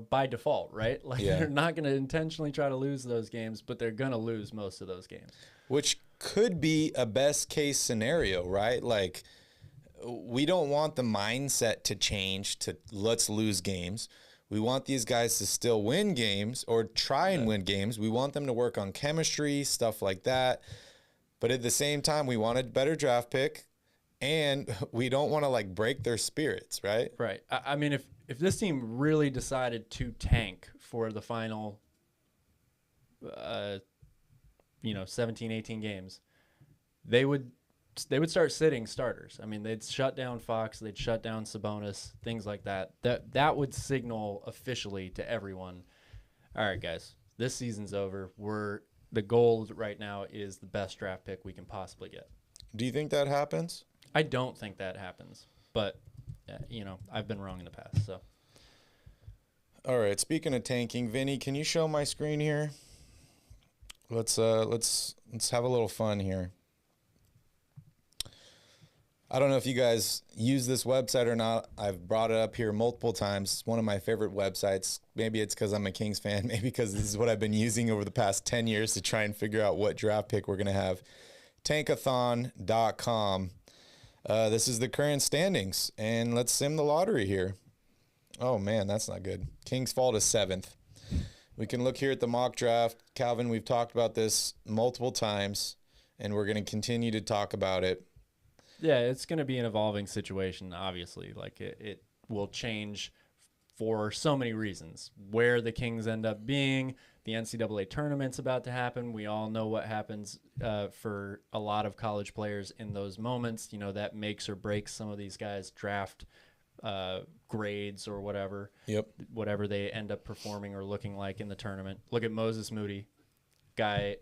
by default, right? They're not going to intentionally try to lose those games, but they're going to lose most of those games.
Which could be a best case scenario, right? We don't want the mindset to change to let's lose games. We want these guys to still win games or try and win games. We want them to work on chemistry, stuff like that. But at the same time, we want a better draft pick, and we don't want to break their spirits, right?
Right. I mean, if this team really decided to tank for the final 17, 18 games, they would start sitting starters. I mean, they'd shut down Fox, they'd shut down Sabonis, things like that. That would signal officially to everyone, all right, guys, this season's over. The goal right now is the best draft pick we can possibly get.
Do you think that happens?
I don't think that happens, but I've been wrong in the past. So,
all right. Speaking of tanking, Vinny, can you show my screen here? Let's have a little fun here. I don't know if you guys use this website or not. I've brought it up here multiple times. It's one of my favorite websites. Maybe it's because I'm a Kings fan. Maybe because this is what I've been using over the past 10 years to try and figure out what draft pick we're going to have. Tankathon.com. This is the current standings. And let's sim the lottery here. Oh, man, that's not good. Kings fall to 7th. We can look here at the mock draft. Calvin, we've talked about this multiple times, and we're going to continue to talk about it.
Yeah, it's going to be an evolving situation, obviously. Like, it will change for so many reasons. Where the Kings end up being, the NCAA tournament's about to happen. We all know what happens for a lot of college players in those moments. You know, that makes or breaks some of these guys' draft grades or whatever.
Yep.
Whatever they end up performing or looking like in the tournament. Look at Moses Moody. Guy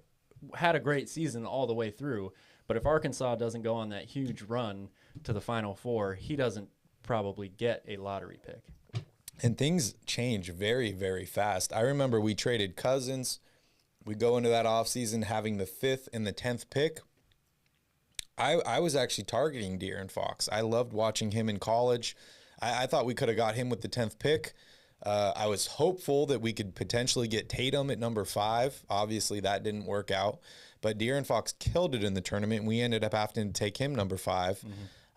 had a great season all the way through. But if Arkansas doesn't go on that huge run to the Final Four, he doesn't probably get a lottery pick.
And things change very, very fast. I remember we traded Cousins. We go into that offseason having the 5th and the 10th pick. I was actually targeting De'Aaron Fox. I loved watching him in college. I thought we could have got him with the 10th pick. I was hopeful that we could potentially get Tatum at number 5. Obviously, that didn't work out. But De'Aaron Fox killed it in the tournament. We ended up having to take him number 5. Mm-hmm.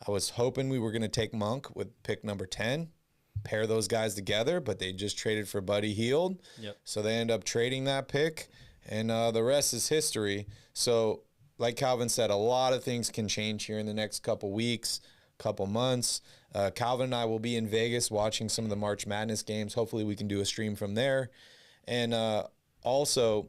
I was hoping we were going to take Monk with pick number 10, pair those guys together, but they just traded for Buddy Hield.
Yep.
So they end up trading that pick, and the rest is history. So like Calvin said, a lot of things can change here in the next couple weeks, couple months. Calvin and I will be in Vegas watching some of the March Madness games. Hopefully we can do a stream from there. And also,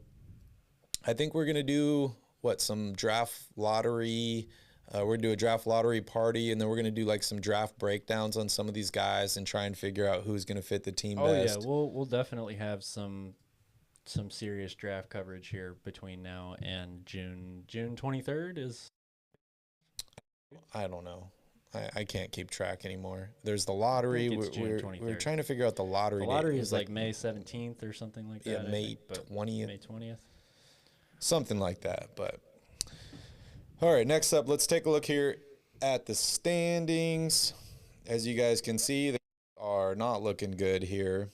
I think we're going to do, some draft lottery. We're going to do a draft lottery party, and then we're going to do, some draft breakdowns on some of these guys and try and figure out who's going to fit the team best.
Oh, yeah. We'll definitely have some serious draft coverage here between now and June. June 23rd is?
I don't know. I can't keep track anymore. There's the lottery. We're trying to figure out the lottery.
The lottery is like May 17th or something like that.
Yeah, May 20th.
May 20th.
Something like that. But all right, next up, let's take a look here at the standings. As you guys can see, they are not looking good here.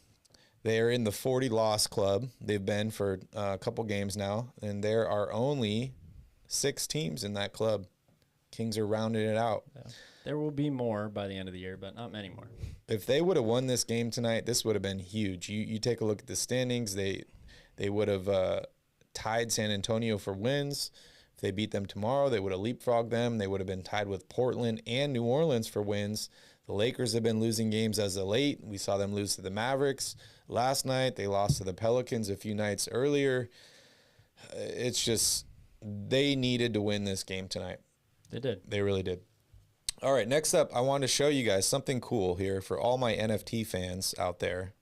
They are in the 40-loss club. They've been for a couple games now, and there are only 6 teams in that club. Kings are rounding it out.
Yeah. There will be more by the end of the year, but not many more.
If they would have won this game tonight, this would have been huge. You take a look at the standings. They would have tied San Antonio for wins. If they beat them tomorrow, they would have leapfrogged them. They would have been tied with Portland and New Orleans for wins. The Lakers have been losing games as of late. We saw them lose to the Mavericks last night. They lost to the Pelicans a few nights earlier. It's just they needed to win this game tonight.
They did.
They really did. All right, next up, I want to show you guys something cool here for all my NFT fans out there.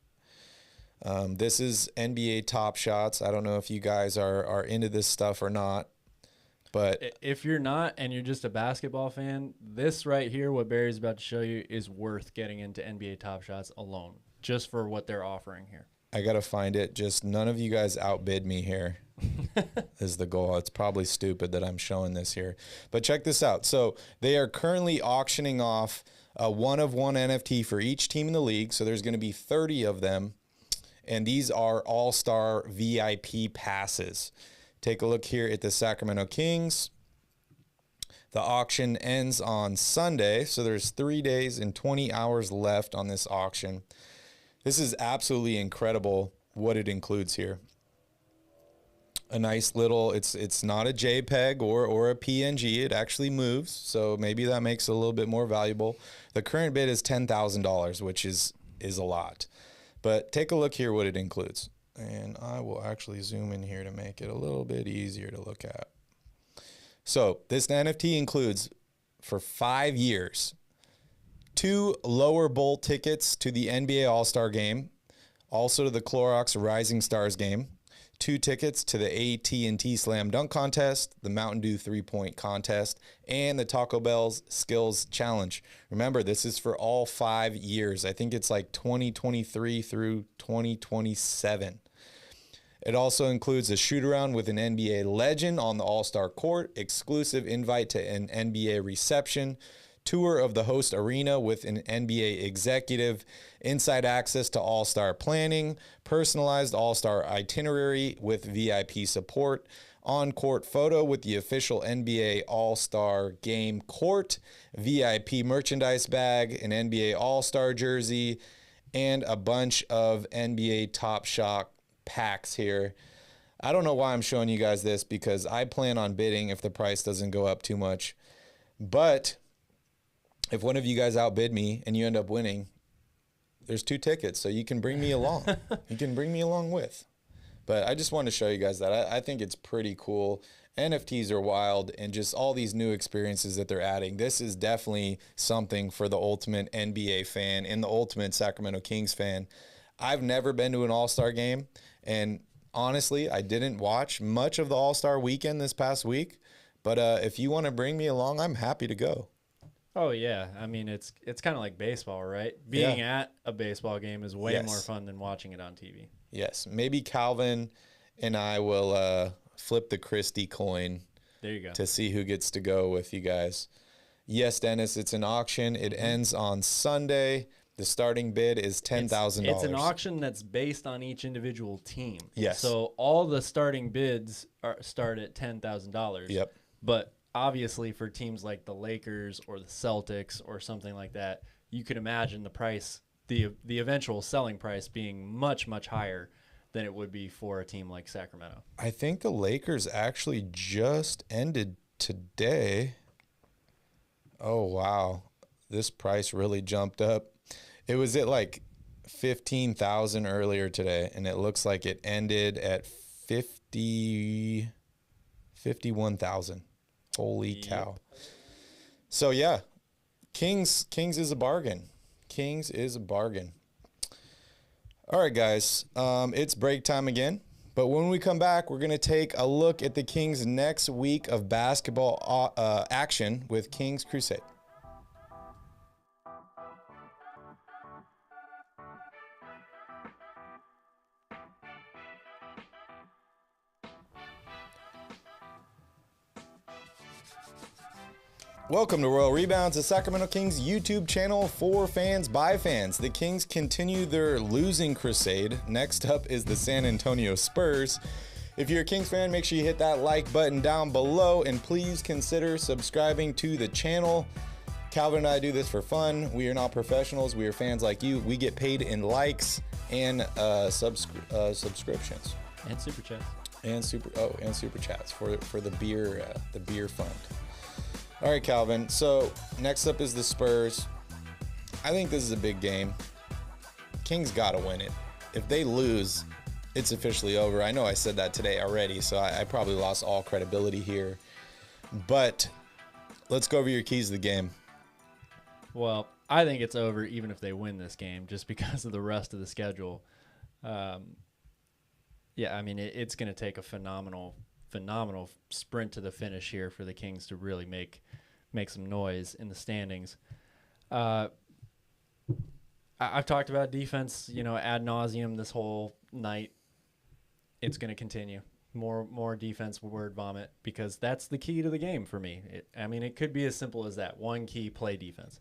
This is NBA Top Shots. I don't know if you guys are into this stuff or not, but
if you're not and you're just a basketball fan, this right here, what Barry's about to show you, is worth getting into NBA Top Shots alone, just for what they're offering here.
I got to find it. Just none of you guys outbid me here is the goal. It's probably stupid that I'm showing this here. But check this out. So they are currently auctioning off a one-of-one NFT for each team in the league. So there's going to be 30 of them. And these are all-star VIP passes. Take a look here at the Sacramento Kings. The auction ends on Sunday. So there's 3 days and 20 hours left on this auction. This is absolutely incredible what it includes here. A nice little, it's not a JPEG or a PNG. It actually moves, so maybe that makes it a little bit more valuable. The current bid is $10,000, which is a lot. But take a look here what it includes. And I will actually zoom in here to make it a little bit easier to look at. So this NFT includes, for 5 years, 2 lower bowl tickets to the NBA All-Star Game, also to the Clorox Rising Stars Game, 2 tickets to the AT&T Slam Dunk Contest, the Mountain Dew 3-Point Contest, and the Taco Bell's Skills Challenge. Remember, this is for all 5 years. I think it's like 2023 through 2027. It also includes a shoot-around with an NBA legend on the All-Star court, exclusive invite to an NBA reception, tour of the host arena with an NBA executive, inside access to all-star planning, personalized all-star itinerary with VIP support, on-court photo with the official NBA All-Star Game court, VIP merchandise bag, an NBA All-Star jersey, and a bunch of NBA Top Shot packs here. I don't know why I'm showing you guys this, because I plan on bidding if the price doesn't go up too much. But if one of you guys outbid me and you end up winning, there's 2 tickets, so you can bring me along. You can bring me along with. But I just wanted to show you guys that. I think it's pretty cool. NFTs are wild, and just all these new experiences that they're adding. This is definitely something for the ultimate NBA fan and the ultimate Sacramento Kings fan. I've never been to an All-Star game, and honestly, I didn't watch much of the All-Star weekend this past week. But if you want to bring me along, I'm happy to go.
Oh, yeah. I mean, it's kind of like baseball, right? Being at a baseball game is way more fun than watching it on TV.
Yes. Maybe Calvin and I will flip the Christie coin.
There you go.
To see who gets to go with you guys. Yes, Dennis, it's an auction. It ends on Sunday. The starting bid is $10,000.
It's an auction that's based on each individual team.
Yes.
So all the starting bids start at $10,000.
Yep.
But obviously for teams like the Lakers or the Celtics or something like that, you could imagine the price, the eventual selling price being much, much higher than it would be for a team like Sacramento.
I think the Lakers actually just ended today. Oh, wow. This price really jumped up. It was at like 15,000 earlier today, and it looks like it ended at 51,000. Holy cow. So yeah, Kings is a bargain. Kings is a bargain. All right, guys, it's break time again. But when we come back, we're going to take a look at the Kings' next week of basketball action with Kings Crusade. Welcome to Royal Rebounds, the Sacramento Kings YouTube channel for fans by fans. The Kings continue their losing crusade. Next up is the San Antonio Spurs. If you're a Kings fan, make sure you hit that like button down below, and please consider subscribing to the channel. Calvin and I do this for fun. We are not professionals. We are fans like you. We get paid in likes and subscriptions.
And super chats.
And super chats for the beer fund. All right, Calvin. So next up is the Spurs. I think this is a big game. Kings got to win it. If they lose, it's officially over. I know I said that today already, so I probably lost all credibility here. But let's go over your keys to the game.
Well, I think it's over even if they win this game, just because of the rest of the schedule. Yeah, I mean, it's going to take a phenomenal sprint to the finish here for the Kings to really make some noise in the standings. I've talked about defense, ad nauseum this whole night. It's going to continue. More defense word vomit, because that's the key to the game for me. It could be as simple as that. One key, play defense.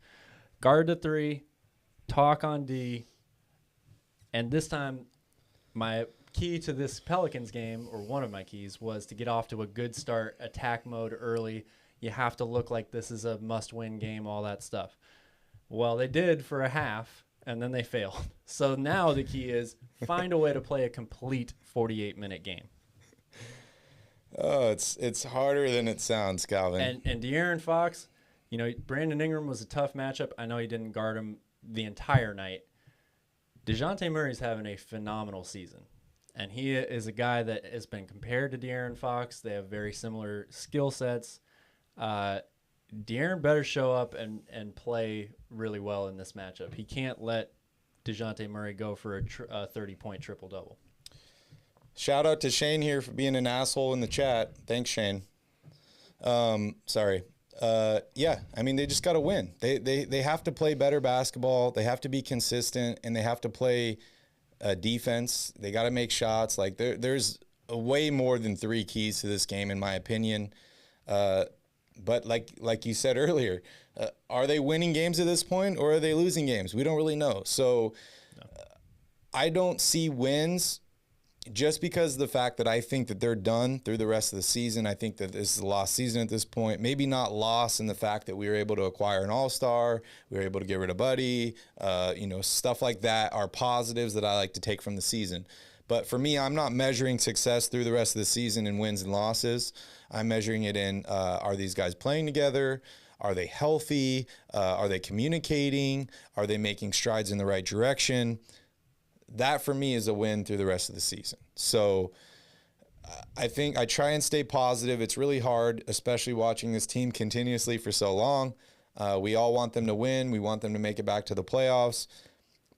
Guard the 3, talk on D, and this time my key to this Pelicans game, or one of my keys, was to get off to a good start, attack mode early. You have to look like this is a must-win game, all that stuff. Well, they did for a half, and then they failed. So now the key is find a way to play a complete 48-minute game.
Oh, it's harder than it sounds, Calvin.
And De'Aaron Fox, Brandon Ingram was a tough matchup. I know he didn't guard him the entire night. DeJounte Murray's having a phenomenal season. And he is a guy that has been compared to De'Aaron Fox. They have very similar skill sets. De'Aaron better show up and play really well in this matchup. He can't let DeJounte Murray go for a 30-point triple-double.
Shout out to Shane here for being an asshole in the chat. Thanks, Shane. Sorry. Yeah, they just got to win. They have to play better basketball. They have to be consistent, and they have to play defense. They got to make shots. There's way more than 3 keys to this game, in my opinion. But like you said earlier, are they winning games at this point or are they losing games? We don't really know. So I don't see wins just because of the fact that I think that they're done through the rest of the season. I think that this is a lost season at this point. Maybe not lost in the fact that we were able to acquire an all-star, we were able to get rid of Buddy, stuff like that are positives that I like to take from the season. But for me, I'm not measuring success through the rest of the season in wins and losses. I'm measuring it in, are these guys playing together? Are they healthy? Are they communicating? Are they making strides in the right direction? That for me is a win through the rest of the season. So I think I try and stay positive. It's really hard, especially watching this team continuously for so long. We all want them to win. We want them to make it back to the playoffs.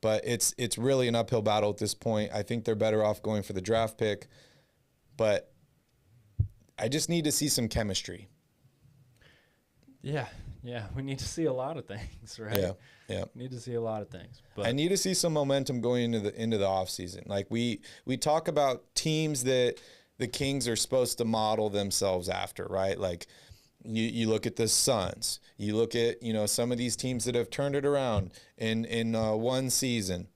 But it's really an uphill battle at this point. I think they're better off going for the draft pick. But I just need to see some chemistry.
Yeah, we need to see a lot of things, right?
Yeah.
We need to see a lot of things. But
I need to see some momentum going into the offseason. Like we talk about teams that the Kings are supposed to model themselves after, right? Like you look at the Suns. You look at, some of these teams that have turned it around in one season.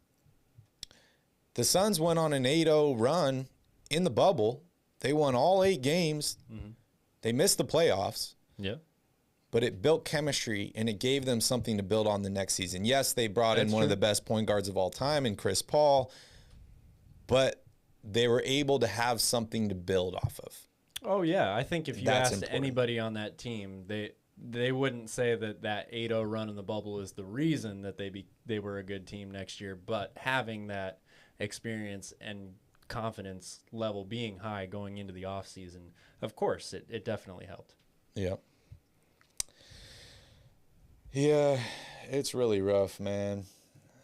The Suns went on an 8-0 run in the bubble. They won all 8 games. Mm-hmm. They missed the playoffs.
Yeah.
But it built chemistry, and it gave them something to build on the next season. Yes, they brought in one of the best point guards of all time in Chris Paul, but they were able to have something to build off of.
Oh, yeah. I think if you asked anybody on that team, they wouldn't say that 8-0 run in the bubble is the reason that they were a good team next year, but having that experience and confidence level being high going into the offseason, of course, it definitely helped.
Yeah. Yeah, it's really rough, man.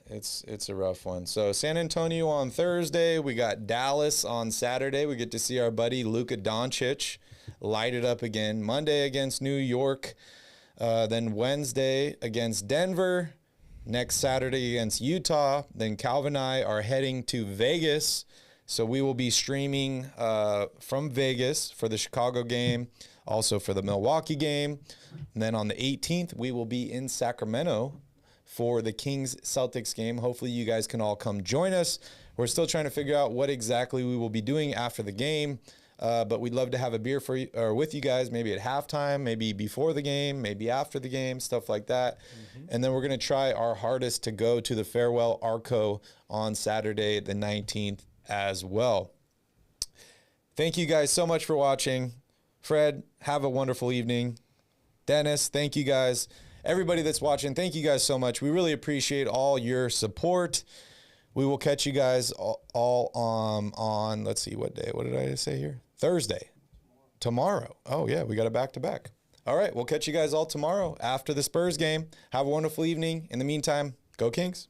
It's a rough one. So San Antonio on Thursday. We got Dallas on Saturday. We get to see our buddy Luka Doncic light it up again. Monday against New York. Then Wednesday against Denver. Next Saturday against Utah. Then Calvin and I are heading to Vegas. So we will be streaming from Vegas for the Chicago game, also for the Milwaukee game. And then on the 18th, we will be in Sacramento for the Kings-Celtics game. Hopefully you guys can all come join us. We're still trying to figure out what exactly we will be doing after the game, but we'd love to have a beer for you, or with you guys, maybe at halftime, maybe before the game, maybe after the game, stuff like that. Mm-hmm. And then we're going to try our hardest to go to the Farewell Arco on Saturday the 19th as well. Thank you guys so much for watching. Fred, have a wonderful evening. Dennis, thank you guys. Everybody that's watching, thank you guys so much. We really appreciate all your support. We will catch you guys all on let's see, what day? What did I say here? Thursday. Tomorrow. Oh, yeah, we got a back-to-back. All right, we'll catch you guys all tomorrow after the Spurs game. Have a wonderful evening. In the meantime, go Kings.